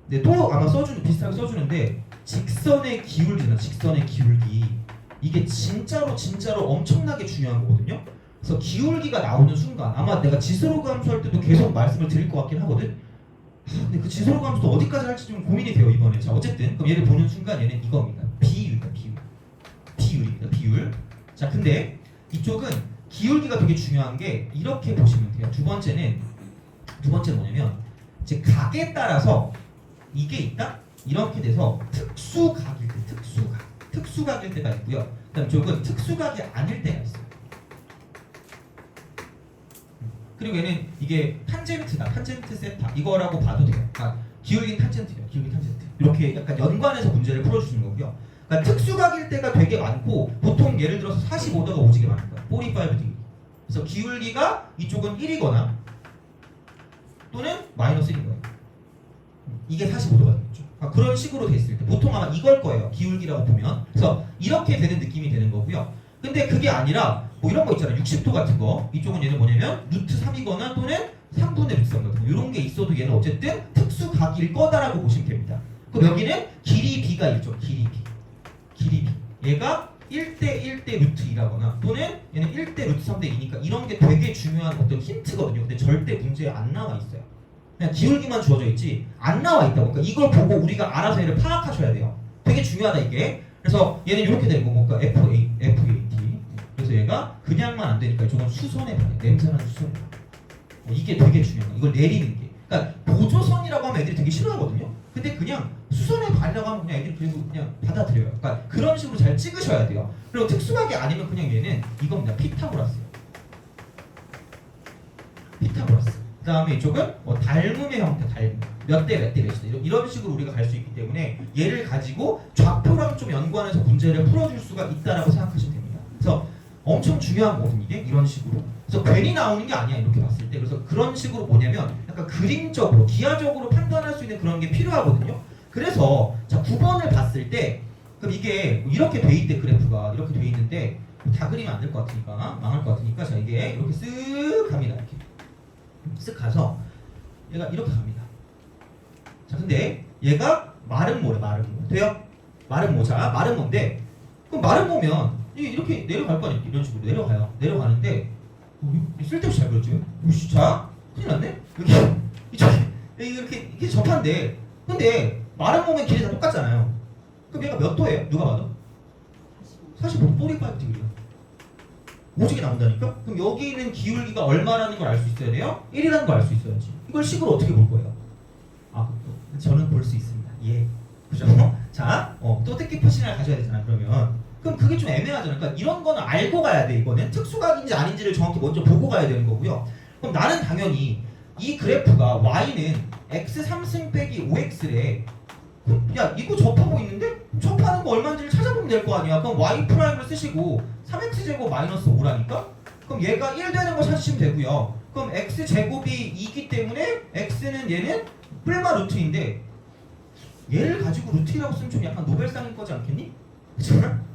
네, 또 아마 비슷하게 써주는데 직선의 기울기나 직선의 기울기 이게 진짜로 엄청나게 중요한 거거든요. 그래서 기울기가 나오는 순간 아마 내가 지수로그 함수 할 때도 계속 말씀을 드릴 것 같긴 하거든. 근데 그 지수로그 함수도 어디까지 할지 좀 고민이 돼요 이번에. 자 어쨌든 그럼 얘를 보는 순간 얘는 이겁니다. 비율입니다. 비율. 자 근데 이쪽은 기울기가 되게 중요한 게 이렇게 보시면 돼요. 두 번째는 뭐냐면 이제 각에 따라서 이게 있다? 이렇게 돼서 특수각일 때, 특수각일 때가 있고요. 그다음 쪽은 특수각이 아닐 때가 있어요. 그리고 얘는 이게 탄젠트다, 탄젠트 세타 이거라고 봐도 돼요. 그러니까 기울긴 탄젠트예요, 기울긴 탄젠트. 이렇게 약간 연관해서 문제를 풀어주시는 거고요. 그러니까 특수각일 때가 되게 많고 보통 예를 들어서 45도가 오지게 많을 거예요. 45°. 그래서 기울기가 이쪽은 1이거나 또는 마이너스 1인 거예요. 이게 45도가 되겠죠. 그런 식으로 돼 있을 때 보통 아마 이걸 거예요. 기울기라고 보면. 그래서 이렇게 되는 느낌이 되는 거고요. 근데 그게 아니라 뭐 이런 거 있잖아요. 60도 같은 거. 이쪽은 얘는 뭐냐면 루트 3이거나 또는 3분의 루트 3 같은 거. 이런 게 있어도 얘는 어쨌든 특수각일 거다라고 보시면 됩니다. 그럼 여기는 길이 b가 있죠. 길이 b. 얘가 1대 1대 루트 2라거나 또는 얘는 1대 루트 3대 2니까 이런 게 되게 중요한 어떤 힌트거든요. 근데 절대 문제에 안 나와 있어요. 그냥 기울기만 주어져 있지 안 나와 있다고. 그러니까 이걸 보고 우리가 알아서 얘를 파악하셔야 돼요. 되게 중요하다 이게. 그래서 얘는 이렇게 되는 거고 그러니까 FAT. 그래서 얘가 그냥만 안 되니까 이쪽은 수선에 반해. 냄새나는 수선에 반해. 이게 되게 중요한 거야. 이걸 내리는 게. 그러니까 보조선이라고 하면 애들이 되게 싫어하거든요. 근데 그냥 수선에 반려고 하면 그냥 애들이 그냥 받아들여요. 그러니까 그런 식으로 잘 찍으셔야 돼요. 그리고 특수각이 아니면 그냥 얘는 이겁니다. 피타고라스. 그 다음에 이쪽은 닮음의 형태, 닮음. 몇 대 몇이다. 이런 식으로 우리가 갈 수 있기 때문에 얘를 가지고 좌표랑 좀 연관해서 문제를 풀어줄 수가 있다라고 생각하시면 됩니다. 그래서 엄청 중요한 거거든요, 이게. 이런 식으로. 그래서 괜히 나오는 게 아니야, 이렇게 봤을 때. 그래서 그런 식으로 뭐냐면 약간 그림적으로, 기하적으로 판단할 수 있는 그런 게 필요하거든요. 그래서 자 9번을 봤을 때 그럼 이게 이렇게 돼 있대, 그래프가. 이렇게 돼 있는데 다 그리면 안 될 것 같으니까, 망할 것 같으니까 자 이게 이렇게 쓱 갑니다. 이렇게. 쓱 가서 얘가 이렇게 갑니다. 자 근데 얘가 마른 모래. 돼요? 마른 모자. 마른 모인데 그럼 마른 모면 이렇게 내려갈 거 아니에요. 이런 식으로 내려가는데 쓸데없이 잘 그렸죠. 자 큰일 났네. 이렇게 접한데 근데 마른 모면 길이 다 똑같잖아요. 그럼 얘가 몇 도예요? 누가 봐도? 45도. 45°. 오지게 나온다니까? 그럼 여기 있는 기울기가 얼마라는 걸 알 수 있어야 돼요? 1이라는 걸 알 수 있어야지. 이걸 식으로 어떻게 볼 거예요? 저는 볼 수 있습니다. 예. 그죠? 자, 또 뜻깊은 시간을 가져야 되잖아, 그러면. 그럼 그게 좀 애매하잖아. 그러니까 이런 거는 알고 가야 돼, 이거는. 특수각인지 아닌지를 정확히 먼저 보고 가야 되는 거고요. 그럼 나는 당연히 이 그래프가 y는 x 3승 빼기 5x래. 야, 이거 접하고 있는데? 접하는 거 얼마인지를 찾아보면 될 거 아니야. 그럼 y 프라임을 쓰시고 3x제곱 마이너스 5라니까? 그럼 얘가 1 되는 거 찾으시면 되고요. 그럼 x제곱이 2기 때문에 x는 얘는 플마 루트인데 얘를 가지고 루트라고 쓰면 좀 약간 노벨상일 거지 않겠니?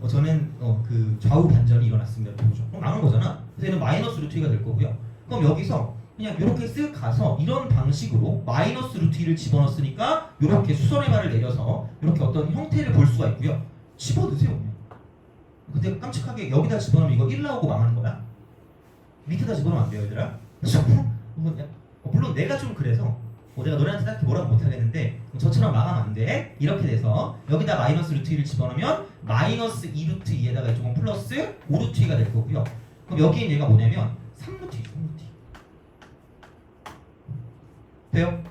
저는 그 좌우 반전이 일어났습니다. 보죠. 그럼 망한 거잖아. 그래서 얘는 마이너스 루트 2가 될 거고요. 그럼 여기서 그냥 이렇게 쓱 가서 이런 방식으로 마이너스 루트 2를 집어넣었으니까 이렇게 수선의 발을 내려서 이렇게 어떤 형태를 볼 수가 있고요. 집어넣으세요. 그냥. 근데 깜찍하게 여기다 집어넣으면 이거 1 나오고 망하는 거야. 밑에다 집어넣으면 안 돼요, 얘들아. 물론 내가 좀 그래서 내가 너네한테 딱히 뭐라고 못하겠는데 저처럼 망하면 안 돼. 이렇게 돼서 여기다 마이너스 루트 2를 집어넣으면 마이너스 2 루트 2에다가 조금 플러스 5 루트 2가 될 거고요. 그럼 여기 있는 얘가 뭐냐면 3 루트 2. 돼요?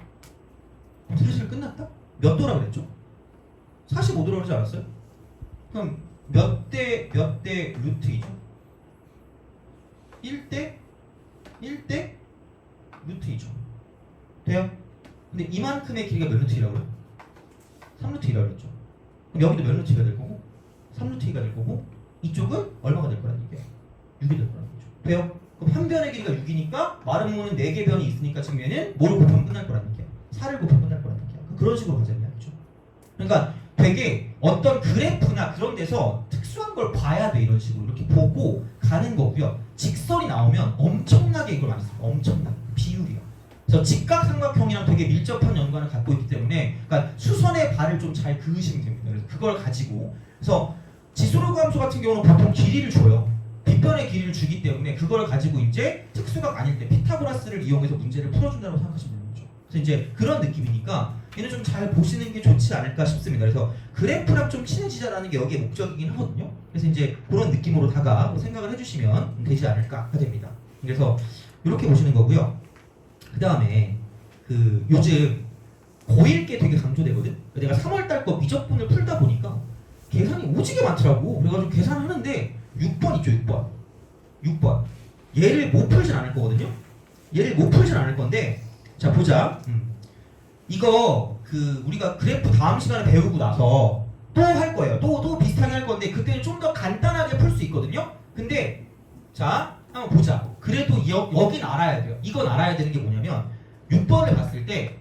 그럼 사실 끝났다? 몇 도라 그랬죠? 45도라고 그러지 않았어요? 그럼 몇 대 루트이죠? 1대 루트이죠. 돼요? 근데 이만큼의 길이가 몇 루트이라고 그래요? 3루트이라고 그랬죠. 그럼 여기도 몇 루트이가 될 거고 3루트이가 될 거고 이쪽은 얼마가 될 거라는 얘기예요? 6이 될 거라는 거죠. 돼요? 그럼 한 변의 길이가 6이니까 마름모는 4개 변이 있으니까 지금 얘는 뭐를 곱하면 끝날 거라는 얘기야? 4를 곱하면 끝날 거라는 얘기야. 그런 식으로 가자는 이야기죠. 그러니까 되게 어떤 그래프나 그런 데서 특수한 걸 봐야 돼. 이런 식으로 이렇게 보고 가는 거고요. 직선이 나오면 엄청나게 이걸 많이 써요. 엄청나게 비율이요. 그래서 직각삼각형이랑 되게 밀접한 연관을 갖고 있기 때문에 그러니까 수선의 발을 좀 잘 그으시면 됩니다. 그래서 그걸 가지고 그래서 지수로그 함수 같은 경우는 보통 길이를 줘요. 빗변의 길이를 주기 때문에 그걸 가지고 이제 특수각 아닐 때 피타고라스를 이용해서 문제를 풀어준다고 생각하시면 되는 거죠. 그래서 이제 그런 느낌이니까 얘는 좀 잘 보시는 게 좋지 않을까 싶습니다. 그래서 그래프랑 좀 친해지자라는 게 여기에 목적이긴 하거든요. 그래서 이제 그런 느낌으로다가 생각을 해주시면 되지 않을까 됩니다. 그래서 이렇게 보시는 거고요. 그 다음에 그 요즘 고1게 되게 강조되거든. 내가 3월달 거 미적분을 풀다 보니까 계산이 오지게 많더라고. 그래가지고 계산하는데 6번 있죠. 6번 얘를 못 풀진 않을 거거든요. 얘를 못 풀진 않을 건데 자 보자. 이거 그 우리가 그래프 다음 시간에 배우고 나서 또 할 거예요. 또 비슷하게 할 건데 그때는 좀 더 간단하게 풀 수 있거든요. 근데 자 한번 보자. 그래도 여긴 알아야 돼요. 이건 알아야 되는 게 뭐냐면 6번을 봤을 때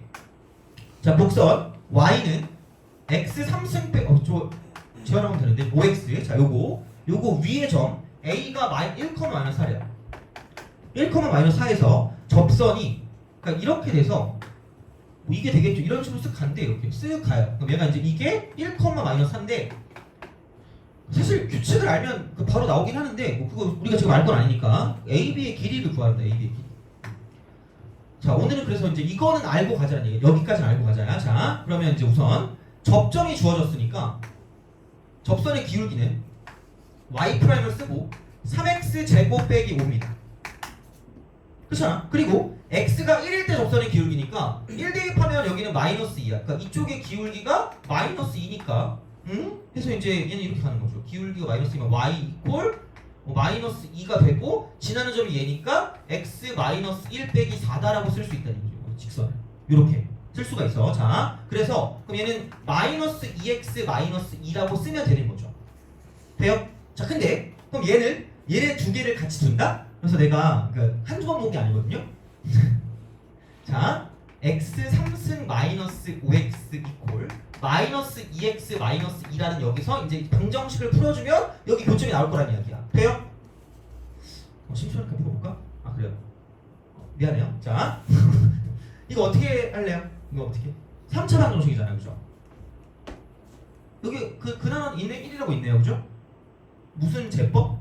자 복선 y는 x 3승 빼 지원하면 되는데 5x 자 요거 위의 점 a가 1,-4래요. 1,-4에서 접선이 그러니까 이렇게 돼서 뭐 이게 되겠죠. 이런 식으로 쓱 간대. 이렇게 쓱 가요. 그럼 얘가 이제 이게 1,-4인데 사실 규칙을 알면 바로 나오긴 하는데 뭐 그거 우리가 지금 알 건 아니니까 AB의 길이를 구합니다. AB의 길이. 자 오늘은 그래서 이제 이거는 알고 가자는 얘기예요. 여기까지는 알고 가자야. 자 그러면 이제 우선 접점이 주어졌으니까 접선의 기울기는 y'을 쓰고 3x 제곱 빼기 5입니다. 그렇잖아. 그리고 x가 1일 때 접선의 기울기니까 1 대입하면 여기는 -2야. 그러니까 이쪽의 기울기가 -2니까 해서 이제 얘는 이렇게 가는 거죠. 기울기가 -2면 y 이퀄 -2가 되고 지나는 점이 얘니까 x -1 빼기 4다라고 쓸 수 있다는 얘기죠. 직선을 이렇게 쓸 수가 있어. 자 그래서 그럼 얘는 -2x -2라고 쓰면 되는 거죠. 돼요? 자 근데 그럼 얘네 두 개를 같이 둔다? 그래서 내가 한두 번 본 게 아니거든요. 자 x 3승 -5x 이퀄 -2x -2라는 여기서 이제 방정식을 풀어주면 여기 교점이 나올 거란 이야기야. 돼요? 심심하니까 풀어볼까? 아 그래요? 미안해요. 자 이거 어떻게 할래요? 이거 어떻게? 3차 방정식이잖아요. 그죠? 여기 근한은 1이라고 있네요. 그죠? 무슨 제법?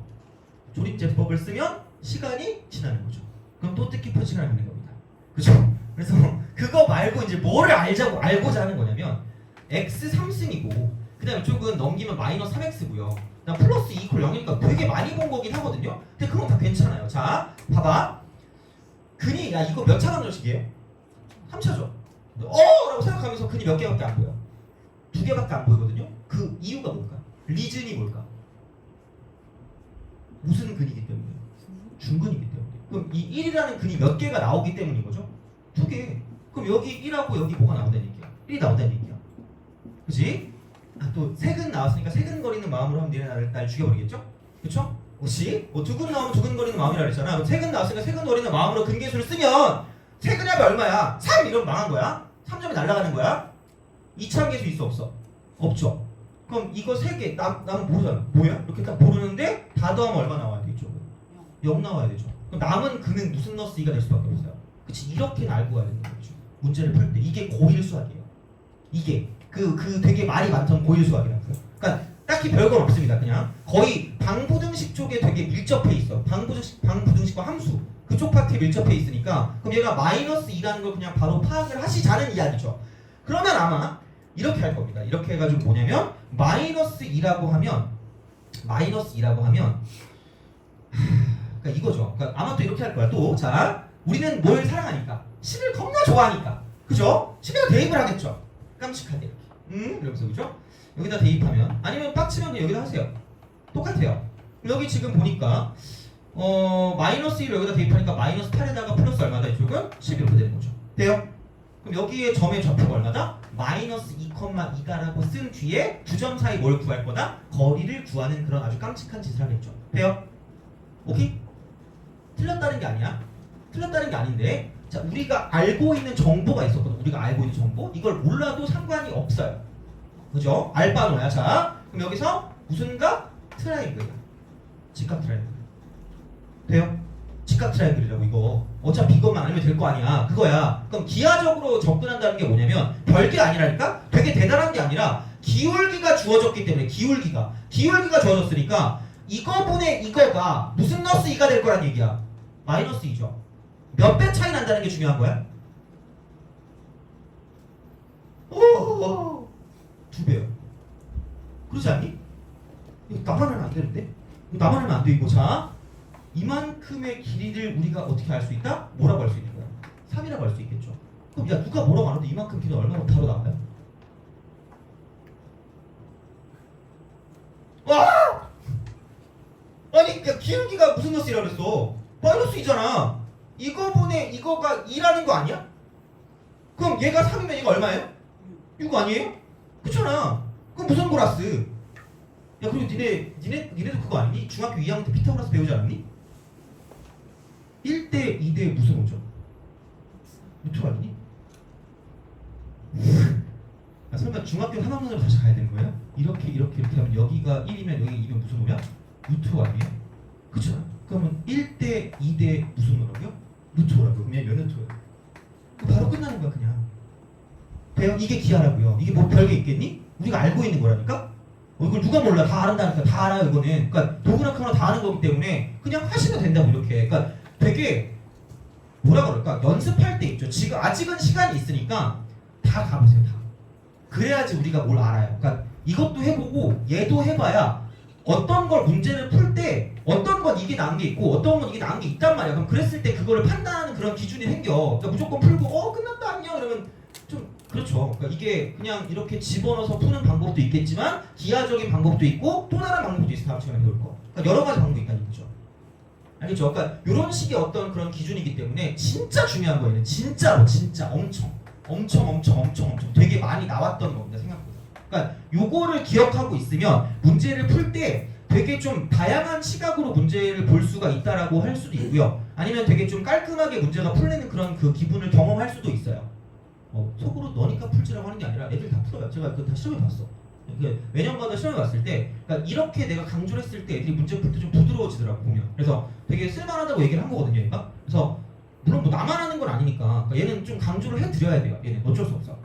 조립제법을 쓰면 시간이 지나는 거죠. 그럼 또 뜻깊은 시간이 있는 겁니다. 그죠? 그래서 그거 말고 이제 뭐를 알고자 하는 거냐면 x 3승이고 그 다음에 이쪽은 넘기면 -3x고요. 그다음 플러스 2 이퀄 0이니까 되게 많이 본 거긴 하거든요. 근데 그건 다 괜찮아요. 자 봐봐. 근이 야 이거 몇 차 방정식이에요? 3차죠. 라고 생각하면서 근이 몇 개밖에 안 보여? 2개밖에 안 보이거든요. 그 이유가 뭘까? 리즌이 뭘까? 무슨 근이기 때문에? 중근이기 때문에. 그럼 이 1이라는 근이 몇 개가 나오기 때문인 거죠? 2개. 그럼 여기 1하고 여기 뭐가 나온다는 얘기야? 1이 나온다는 얘기야. 그치? 아, 또 세근 나왔으니까 세근거리는 마음으로 하면 니네 날 죽여버리겠죠? 그쵸? 혹시 뭐 두근 나오면 두근거리는 마음이라 그랬잖아. 그럼 세근 나왔으니까 세근거리는 마음으로 근계수를 쓰면 세근이 하면 얼마야? 3 이러면 망한 거야? 3점이 날아가는 거야? 2차 함계수 있어 없어? 없죠. 그럼 이거 3개 나는 모르잖아. 뭐야? 이렇게 딱 모르는데 다 더하면 얼마 나와야 돼? 이쪽은 0 나와야 되죠. 그럼 남은 근은 무슨 너스 2가 될 수밖에 없어요. 그치? 이렇게는 알고 가야 되는 거죠. 문제를 풀 때 이게 고1 수학이에요. 이게 그 되게 말이 많던 고1 수학이라는 거예요. 그러니까 딱히 별건 없습니다. 그냥 거의 방부등식 쪽에 되게 밀접해 있어. 방부등식과 함수 그쪽 파트에 밀접해 있으니까 그럼 얘가 -2라는 걸 그냥 바로 파악을 하시자는 이야기죠. 그러면 아마 이렇게 할 겁니다. 이렇게 해가지고 뭐냐면 -2라고 하면 그러니까 이거죠. 그러니까 아마 또 이렇게 할 거야. 또 자 우리는 뭘 사랑하니까 10을 겁나 좋아하니까 그죠? 10에다 대입을 하겠죠. 깜찍하게 이렇게 이러면서 그죠? 여기다 대입하면 아니면 빡치면 그냥 여기다 하세요. 똑같아요. 여기 지금 보니까 마이너스 1을 여기다 대입하니까 마이너스 8에다가 플러스 얼마다 이쪽은 10 이렇게 되는 거죠. 돼요? 그럼 여기에 점의 좌표가 얼마다? 마이너스 2,2다라고 쓴 뒤에 두 점 사이 뭘 구할 거다? 거리를 구하는 그런 아주 깜찍한 짓을 하겠죠. 돼요? 오케이? 틀렸다는 게 아니야. 틀렸다는 게 아닌데 자 우리가 알고 있는 정보가 있었거든. 우리가 알고 있는 정보 이걸 몰라도 상관이 없어요. 그죠? 알바노야. 자 그럼 여기서 무슨 각? 트라이앵글이야. 직각 트라이앵글. 돼요? 직각 트라이앵글이라고 이거. 어차피 이것만 알면 될 거 아니야. 그거야. 그럼 기하적으로 접근한다는 게 뭐냐면 별게 아니라니까? 되게 대단한 게 아니라 기울기가 주어졌기 때문에 기울기가 주어졌으니까 이거분의 이거가 무슨 너스 2가 될 거란 얘기야. 마이너스 2죠. 몇 배 차이 난다는 게 중요한 거야? 오, 2배요. 그렇지 않니? 이거 나만 하면 안 되는데? 이거 나만 하면 안 돼 이거. 자 이만큼의 길이를 우리가 어떻게 알 수 있다? 뭐라고 할 수 있는 거야? 3이라고 할 수 있겠죠. 그럼 야 누가 뭐라고 안 해도 이만큼 길이 얼마나 바로 나와요? 와! 아니 그러니까 기울기가 무슨 너스이라고 그랬어? 마이너스 2잖아. 이거분의 이거가 2라는 거 아니야? 그럼 얘가 3이면 얘가 얼마예요? 6 아니에요? 그렇잖아. 그럼 무슨 플러스? 야 그리고 니네도 그거 아니니? 중학교 2학년 때 피타고라스 배우지 않았니? 1대 2대 무슨 오죠? 루트 아니니? 아, 설마 중학교 3학년으로 다시 가야 되는 거예요? 이렇게 하면 여기가 1이면 여기 2면 무슨 오야? 루트 아니에요? 그쵸? 그러면 1대 2대 무슨 오라고요? 루트 오라고요. 그냥 몇 루트예요? 바로 끝나는 거야 그냥. 돼요? 이게 기하라고요. 이게 뭐 별게 있겠니? 우리가 알고 있는 거라니까? 이걸 누가 몰라? 다 안다니까. 다 알아요 이거는. 그러니까 도구나 카나 다 아는 거기 때문에 그냥 하시면 된다고 이렇게. 그러니까 되게 뭐라 그럴까? 연습할 때 있죠. 지금 아직은 시간이 있으니까 다 가보세요. 다. 그래야지 우리가 뭘 알아요. 그러니까 이것도 해보고 얘도 해봐야 어떤 걸 문제를 풀 때 어떤 건 이게 나은 게 있고 어떤 건 이게 나은 게 있단 말이야. 그럼 그랬을 때 그거를 판단하는 그런 기준이 생겨. 그러니까 무조건 풀고 끝났다 안녕 이러면 좀 그렇죠. 그러니까 이게 그냥 이렇게 집어넣어서 푸는 방법도 있겠지만 기하적인 방법도 있고 또 다른 방법도 있어. 다음 시간에 배울 거. 그러니까 여러 가지 방법이 있다는 거죠. 알겠죠? 그러니까 이런 식의 어떤 그런 기준이기 때문에 진짜 중요한 거예요. 진짜로 진짜 엄청 되게 많이 나왔던 겁니다. 생각보다. 그러니까 요거를 기억하고 있으면 문제를 풀 때 되게 좀 다양한 시각으로 문제를 볼 수가 있다라고 할 수도 있고요. 아니면 되게 좀 깔끔하게 문제가 풀리는 그런 그 기분을 경험할 수도 있어요. 속으로 너니까 풀지라고 하는 게 아니라 애들 다 풀어요. 제가 그거 다 시험해 봤어. 매년마다 시험에 봤을 때 그러니까 이렇게 내가 강조를 했을 때 애들이 문제 풀 때 좀 부드러워지더라고 보면. 그래서 되게 쓸만하다고 얘기를 한 거거든요. 얘가. 그래서 물론 뭐 나만 하는 건 아니니까 그러니까 얘는 좀 강조를 해드려야 돼요. 얘는 어쩔 수 없어.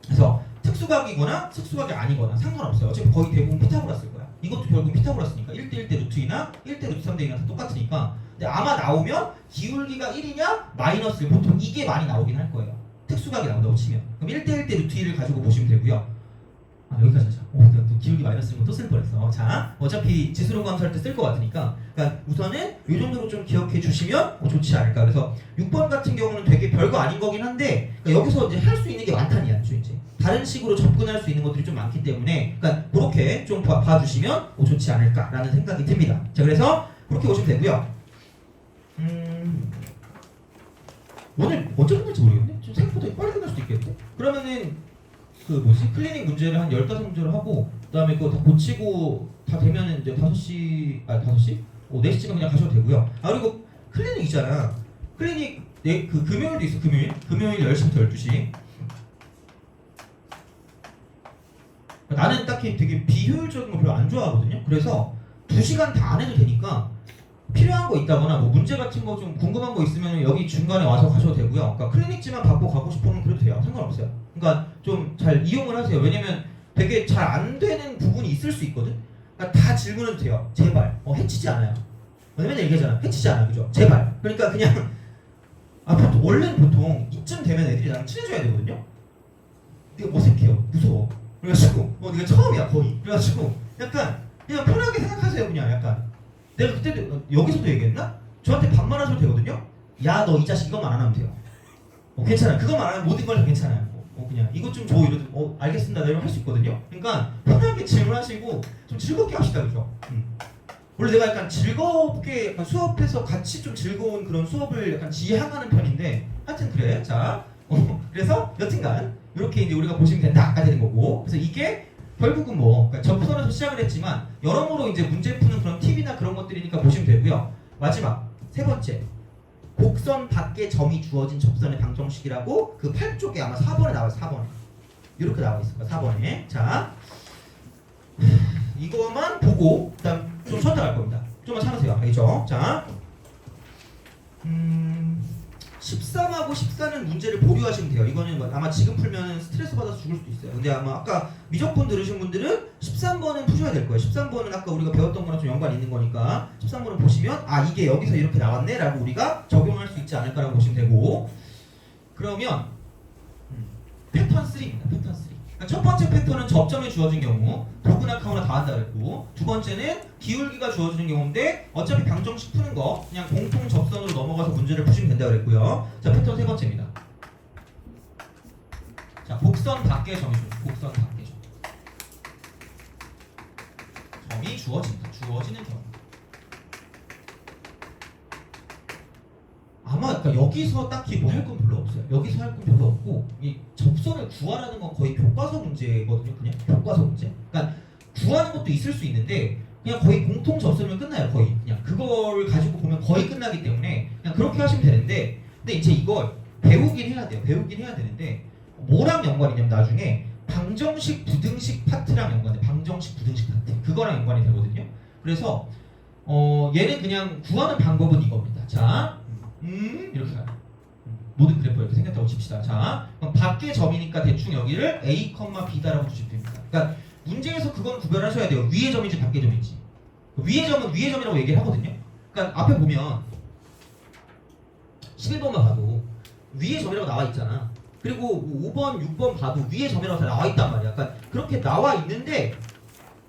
그래서 특수각이거나 특수각이 아니거나 상관없어요. 어차피 거의 대부분 피타고라스일 거야. 이것도 결국 피타고라스니까 1대 1대 루트 2나 1대 루트 3대 2나 다 똑같으니까. 근데 아마 나오면 기울기가 1이냐 마이너스 1 보통 이게 많이 나오긴 할 거예요. 특수각이 나온다고 치면. 그럼 1대 1대 루트 2를 가지고 보시면 되고요. 여기까지 하자. 또 기울기 마이너스 1거 또 쓸 뻔했어. 자, 어차피 지수론 감수할 때 쓸 것 같으니까 그러니까 우선은 이 정도로 좀 기억해 주시면 좋지 않을까. 그래서 6번 같은 경우는 되게 별거 아닌 거긴 한데 그러니까 여기서 이제 할 수 있는 게 많다는 이야기죠. 이제 다른 식으로 접근할 수 있는 것들이 좀 많기 때문에 그러니까 그렇게 좀 봐주시면 좋지 않을까라는 생각이 듭니다. 자, 그래서 그렇게 보시면 되고요. 오늘 언제 끝날지 모르겠네. 좀 생각보다 빨리 끝날 수도 있겠네. 그러면은 클리닉 문제를 한 15문제를 하고 그다음에 그거 다 고치고 다 되면은 이제 5시 4시간 그냥 가셔도 되고요. 그리고 클리닉 있잖아. 클리닉 금요일도 있어. 금요일 10시부터 12시. 나는 딱히 되게 비효율적인 거 별로 안 좋아하거든요. 그래서 2시간 다 안 해도 되니까 필요한 거 있다거나 뭐 문제 같은 거 좀 궁금한 거 있으면 여기 중간에 와서 가셔도 되고요. 그러니까 클리닉지만 받고 가고 싶으면 그래도 돼요. 상관없어요. 그러니까 좀 잘 이용을 하세요. 왜냐면 되게 잘 안 되는 부분이 있을 수 있거든. 그러니까 다 질문해도 돼요. 제발. 해치지 않아요. 맨날 얘기하잖아. 해치지 않아, 그죠? 제발. 그러니까 그냥 원래는 보통 이쯤 되면 애들이 나랑 친해져야 되거든요. 내가 어색해요. 무서워. 그래가지고 네가 처음이야 거의. 그래가지고 약간 그냥 편하게 생각하세요. 그냥 약간. 내가 그때 여기서도 얘기했나? 저한테 반말하셔도 되거든요. 야 너 이 자식 이것만 안 하면 돼요. 괜찮아. 그것만 안 하면 모든 걸 다 괜찮아요. 그냥 이것 좀 줘 이러면 알겠습니다 이러면 할 수 있거든요. 그러니까 편하게 질문하시고 좀 즐겁게 합시다, 그죠? 원래 내가 약간 즐겁게 약간 수업해서 같이 좀 즐거운 그런 수업을 약간 지향하는 편인데 하여튼 그래. 자, 그래서 여튼간 이렇게 이제 우리가 보시면 된다가 되는 거고, 그래서 이게 결국은 뭐 그러니까 접선에서 시작을 했지만 여러모로 이제 문제 푸는 그런 팁이나 그런 것들이니까 보시면 되고요. 마지막 세 번째, 곡선 밖에 점이 주어진 접선의 방정식이라고 그 8쪽에 아마 4번에 나와요. 4번에 이렇게 나와 있을 거야. 4번에. 자, 이거만 보고 일단 좀 쉬었다 갈 겁니다. 좀만 참으세요. 알겠죠? 자, 13하고 14는 문제를 보류하시면 돼요. 이거는 아마 지금 풀면 스트레스 받아서 죽을 수도 있어요. 근데 아마 아까 미적분 들으신 분들은 13번은 푸셔야 될 거예요. 13번은 아까 우리가 배웠던 거랑 좀 연관이 있는 거니까 13번을 보시면 아 이게 여기서 이렇게 나왔네 라고 우리가 적용할 수 있지 않을까라고 보시면 되고, 그러면 패턴 3입니다. 패턴 3. 그러니까 첫 번째 패턴은 접점이 주어진 경우 도구나 카우나 다 한다 그랬고, 두 번째는 기울기가 주어지는 경우인데 어차피 방정식 푸는 거 그냥 공통 접선으로 넘어가서 문제를 푸시면 된다 그랬고요. 자, 패턴 세 번째입니다. 자, 곡선 밖에 점이 주어져. 곡선 밖에 점. 점이 주어진다. 주어지는 경우. 아마 그러니까 여기서 딱히 뭐 할 건 별로 없어요. 여기서 할 건 별로 없고, 이 접선을 구하라는 건 거의 교과서 문제거든요. 그냥 교과서 문제. 그러니까 구하는 것도 있을 수 있는데 그냥 거의 공통 접선이면 끝나요. 거의 그냥 그걸 가지고 보면 거의 끝나기 때문에 그냥 그렇게 하시면 되는데, 근데 이제 이걸 배우긴 해야 돼요. 배우긴 해야 되는데 뭐랑 연관이냐면 나중에 방정식 부등식 파트랑 연관돼. 방정식 부등식 파트 그거랑 연관이 되거든요. 그래서 얘는 그냥 구하는 방법은 이겁니다. 자, 이렇게 가요. 모든 그래프가 이렇게 생겼다고 칩시다. 자, 그럼 밖의 점이니까 대충 여기를 A, B다라고 주시면 됩니다. 그러니까 문제에서 그건 구별하셔야 돼요. 위의 점인지 밖의 점인지. 위의 점은 위의 점이라고 얘기를 하거든요. 그러니까 앞에 보면 11번만 봐도 위의 점이라고 나와 있잖아. 그리고 5번, 6번 봐도 위의 점이라고 다 나와 있단 말이야. 그러니까 그렇게 나와 있는데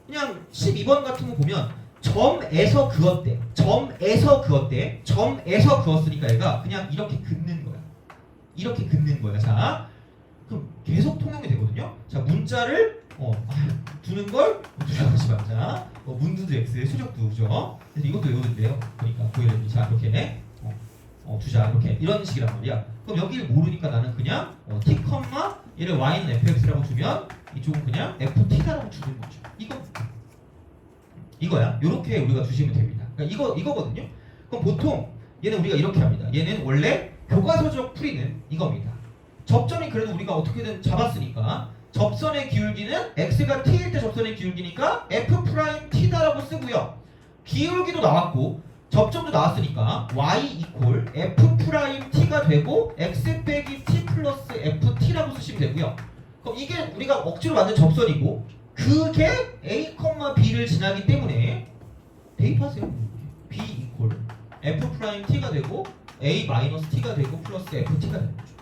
그냥 12번 같은 거 보면 점에서 그었대. 점에서 그었대. 점에서 그었으니까 얘가 그냥 이렇게 긋는 거야. 이렇게 긋는 거야. 자, 그럼 계속 통용이 되거든요. 자, 문자를 두는 걸 두셔가지 말자. 문두도 X, 수적도 그죠? 그래서 이것도 외우면 돼요. 그러니까 보이는 자 이렇게 두자 이렇게 이런 식이란 말이야. 그럼 여기를 모르니까 나는 그냥 t, 얘를 y는 fx라고 두면 이쪽은 그냥 ft라고 주는 거죠. 이거야. 요렇게 우리가 주시면 됩니다. 그러니까 이거거든요. 그럼 보통 얘는 우리가 이렇게 합니다. 얘는 원래 교과서적 풀이는 이겁니다. 접점이 그래도 우리가 어떻게든 잡았으니까 접선의 기울기는 x가 t일 때 접선의 기울기니까 f't다라고 쓰고요. 기울기도 나왔고 접점도 나왔으니까 y 이퀄 f't가 되고 x 빼기 t 플러스 ft라고 쓰시면 되고요. 그럼 이게 우리가 억지로 만든 접선이고 그게 a, b를 지나기 때문에 대입하세요. b 이퀄 f't가 되고 a 마이너스 t가 되고 플러스 ft가 되는 거죠.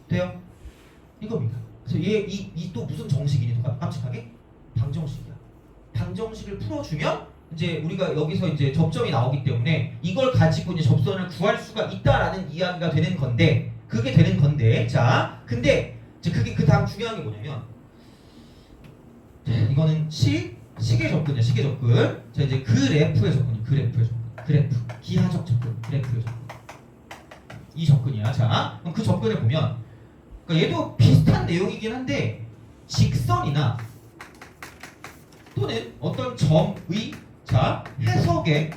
돼요? 이겁니다. 그래서 이 또 무슨 정식이니 깜찍하게? 방정식이야. 방정식을 풀어주면 이제 우리가 여기서 이제 접점이 나오기 때문에 이걸 가지고 이제 접선을 구할 수가 있다라는 이야기가 되는 건데, 그게 되는 건데, 자, 근데 이제 그게 그 다음 중요한 게 뭐냐면, 자, 이거는 식의 접근이야. 식의 접근. 자, 이제 그래프의 접근이야. 그래프. 기하적 접근. 그래프의 접근. 이 접근이야. 자, 그럼 그 접근을 보면, 그러니까 얘도 비슷한 내용이긴 한데 직선이나 또는 어떤 점의 자 해석에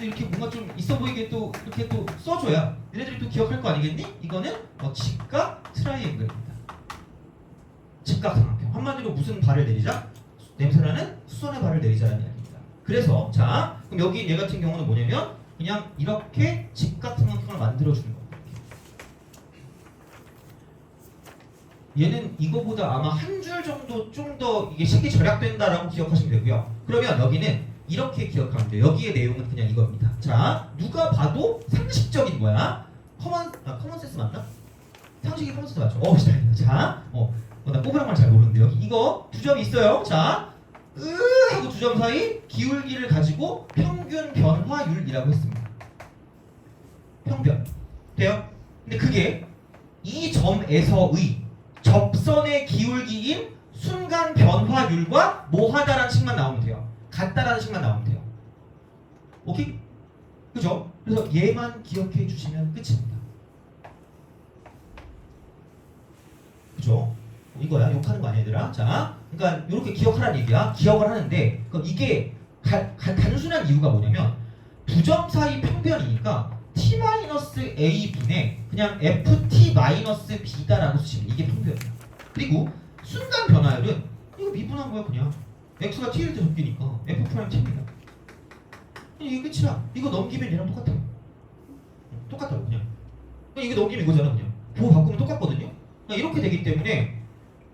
이렇게 뭔가 좀 있어 보이게 또 이렇게 또 써줘야 얘네들이 또 기억할 거 아니겠니? 이거는 직각 트라이앵글입니다. 직각삼각형. 한마디로 무슨 발을 내리자? 냄새나는 수선의 발을 내리자라는 이야기입니다. 그래서 자 그럼 여기 얘 같은 경우는 뭐냐면 그냥 이렇게 직각삼각형을 만들어주는 거예요. 얘는 이거보다 아마 한 줄 정도 좀 더 이게 식이 절약된다라고 기억하시면 되고요. 그러면 여기는 이렇게 기억하면 돼요. 여기의 내용은 그냥 이겁니다. 자, 누가 봐도 상식적인 거야. 커먼센스 맞나? 상식이 커먼센스 맞죠? 자, 나 꼬부랑 말 잘 모르는데 여기 이거 두 점이 있어요. 자, 하고 두 점 사이 기울기를 가지고 평균 변화율이라고 했습니다. 평변 돼요? 근데 그게 이 점에서의 접선의 기울기인 순간 변화율과 뭐하다라는 식만 나오면 돼요. 같다라는 식만 나오면 돼요. 오케이? 그죠? 그래서 얘만 기억해 주시면 끝입니다. 그죠? 이거야. 욕하는 거 아니야, 얘들아? 자, 그러니까 이렇게 기억하라는 얘기야. 기억을 하는데 이게 단순한 이유가 뭐냐면 두 점 사이 평변이니까 t-a분의 그냥 ft-b다라고 쓰시면 이게 평변이야. 그리고 순간 변화율은 이거 미분한 거야 그냥. x가 t일 때 적기니까 f'-t입니다. 이게 끝이야. 이거 넘기면 얘랑 똑같아요. 똑같다고 그냥. 이게 넘기면 이거잖아 그냥. 보호 바꾸면 똑같거든요. 이렇게 되기 때문에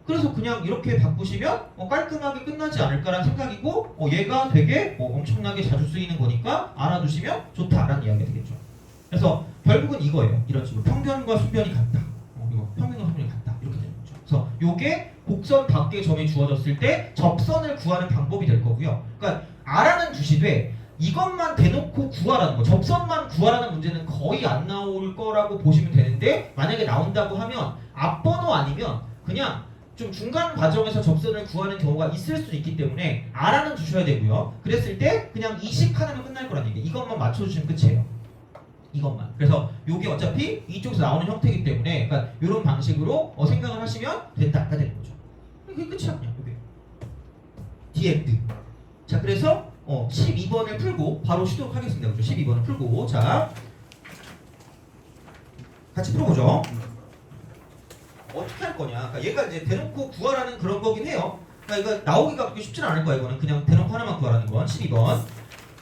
그래서 그냥 이렇게 바꾸시면 깔끔하게 끝나지 않을까라는 생각이고 얘가 되게 엄청나게 자주 쓰이는 거니까 알아두시면 좋다라는 이야기가 되겠죠. 그래서 결국은 이거예요. 이런 식으로 평변과 순변이 같다. 이거 평변과 순변이 같다. 이렇게 되는 거죠. 그래서 요게 곡선 밖의 점이 주어졌을 때 접선을 구하는 방법이 될 거고요. 그러니까 R라는 주시되 이것만 대놓고 구하라는 거, 접선만 구하라는 문제는 거의 안 나올 거라고 보시면 되는데 만약에 나온다고 하면 앞번호 아니면 그냥 좀 중간 과정에서 접선을 구하는 경우가 있을 수 있기 때문에 R라는 주셔야 되고요. 그랬을 때 그냥 이식하면 끝날 거란 얘기예요. 이것만 맞춰주시면 끝이에요. 이것만. 그래서 이게 어차피 이쪽에서 나오는 형태이기 때문에 그러니까 이런 방식으로 생각을 하시면 된다가 되는 거죠. 그게 끝이야 그냥 이게. 디엔드. 자 그래서 12번을 풀고 바로 쉬도록 하겠습니다. 그렇죠? 12번을 풀고 자 같이 풀어보죠. 어떻게 할 거냐? 그러니까 얘가 이제 대놓고 구하라는 그런 거긴 해요. 그러니까 이거 나오기가 그렇게 쉽지는 않을 거야. 이거는 그냥 대놓고 하나만 구하라는 건 12번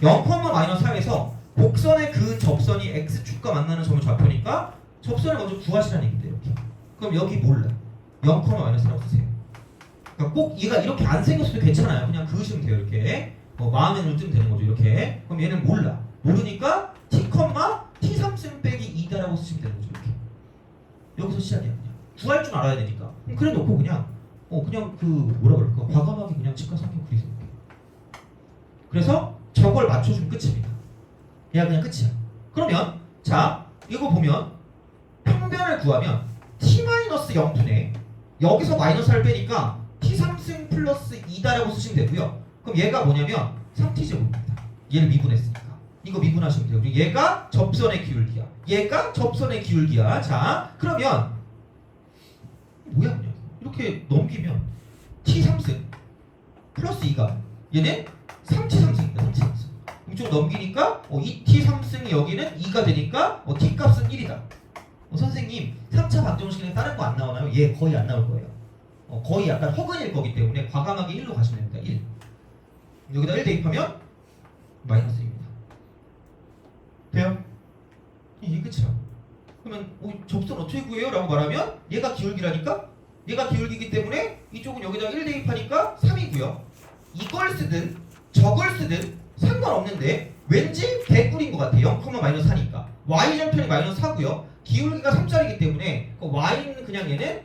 0,-3에서 곡선의 그 접선이 x축과 만나는 점을 좌표니까 접선을 먼저 구하시라는 얘기인데 이렇게. 그럼 여기 몰라. 0,-3라고 쓰세요. 그러니까 꼭 얘가 이렇게 안 생겼어도 괜찮아요. 그냥 그으시면 돼요. 이렇게 마음의 눈을 뜨면 되는 거죠. 이렇게. 그럼 얘는 몰라. 모르니까 t,t3승 빼기 2다라고 쓰시면 되는 거죠. 이렇게. 여기서 시작이야. 그냥. 구할 줄 알아야 되니까. 그래 놓고 그냥 그냥 그 뭐라 그럴까 과감하게 그냥 직각삼각 그리세요. 그래서 저걸 맞춰주면 끝입니다. 얘가 그냥 끝이야. 그러면 자 이거 보면 평변을 구하면 t-0분의 여기서 마이너스를 빼니까 t3승 플러스 2다라고 쓰시면 되고요. 그럼 얘가 뭐냐면 3t제곱입니다. 얘를 미분했으니까. 이거 미분하시면 돼요. 그리고 얘가 접선의 기울기야. 얘가 접선의 기울기야. 자 그러면 뭐야 그냥 이렇게 넘기면 t3승 플러스 2가 얘는 3t3승입니다. 3t3승. 이쪽 넘기니까 이 t3승이 여기는 2가 되니까 t값은 1이다. 선생님 3차 방정식에 다른 거 안 나오나요? 얘 거의 안 나올 거예요. 거의 약간 허근일 거기 때문에 과감하게 1로 가시면 됩니다. 1. 여기다 1 대입하면 마이너스 1입니다. 돼요? 이게 끝이야. 그러면 접선 어떻게 구해요? 라고 말하면 얘가 기울기라니까? 얘가 기울기이기 때문에 이쪽은 여기다 1 대입하니까 3이고요. 이걸 쓰든 저걸 쓰든 상관없는데 왠지 개꿀인 것 같아. 0,-4니까 y절편이 마이너스 4고요. 기울기가 3짜리이기 때문에 y는 그냥 얘는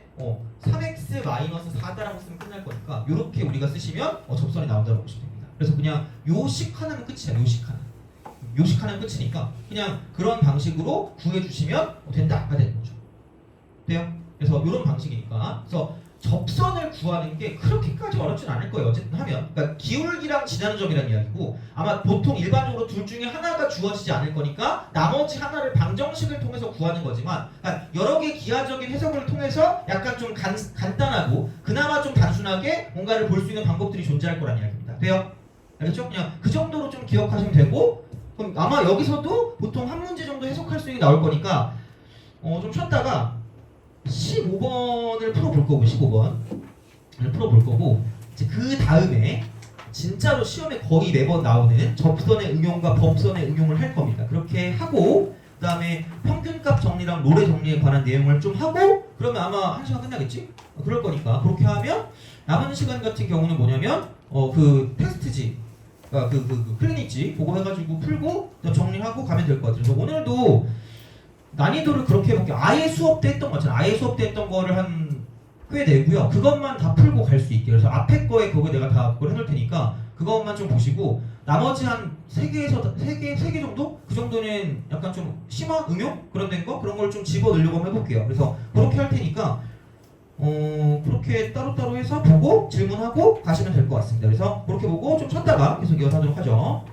3x-4다라고 쓰면 끝날 거니까 이렇게 우리가 쓰시면 접선이 나온다고 보시면 됩니다. 그래서 그냥 요식 하나면 끝이야. 요식 하나. 요식 하나면 끝이니까 그냥 그런 방식으로 구해주시면 된다가 되는 거죠. 돼요? 그래서 이런 방식이니까 그래서 접선을 구하는 게 그렇게까지 어렵진 않을 거예요. 어쨌든 하면 그러니까 기울기랑 지나는 점이라는 이야기고 아마 보통 일반적으로 둘 중에 하나가 주어지지 않을 거니까 나머지 하나를 방정식을 통해서 구하는 거지만 그러니까 여러 개 기하적인 해석을 통해서 약간 좀 간단하고 그나마 좀 단순하게 뭔가를 볼 수 있는 방법들이 존재할 거란 이야기입니다. 돼요? 알겠죠? 그냥 그 정도로 좀 기억하시면 되고 그럼 아마 여기서도 보통 한 문제 정도 해석할 수 있는 게 나올 거니까 좀 쉬었다가 15번을 풀어볼 거고 15번을 풀어볼 거고 이제 그 다음에 진짜로 시험에 거의 매번 나오는 접선의 응용과 법선의 응용을 할 겁니다. 그렇게 하고 그 다음에 평균값 정리랑 롤의 정리에 관한 내용을 좀 하고 그러면 아마 1시간 끝나겠지? 그럴 거니까 그렇게 하면 남은 시간 같은 경우는 뭐냐면 그 테스트지 그 클리닉지 그거 해가지고 풀고 정리하고 가면 될 것 같아요. 그래서 오늘도 난이도를 그렇게 해볼게요. 아예 수업 때 했던 거 있잖아요. 아예 수업 때 했던 거를 한 꽤 내고요. 그것만 다 풀고 갈 수 있게. 그래서 앞에 거에 그거 내가 다 그걸 해놓을 테니까 그것만 좀 보시고 나머지 한 3개에서 3개 정도? 그 정도는 약간 좀 심화 응용? 그런 된 거? 그런 걸 좀 집어넣으려고 한번 해볼게요. 그래서 그렇게 할 테니까 그렇게 따로따로 해서 보고 질문하고 가시면 될 것 같습니다. 그래서 그렇게 보고 좀 찾다가 계속 이어서 하도록 하죠.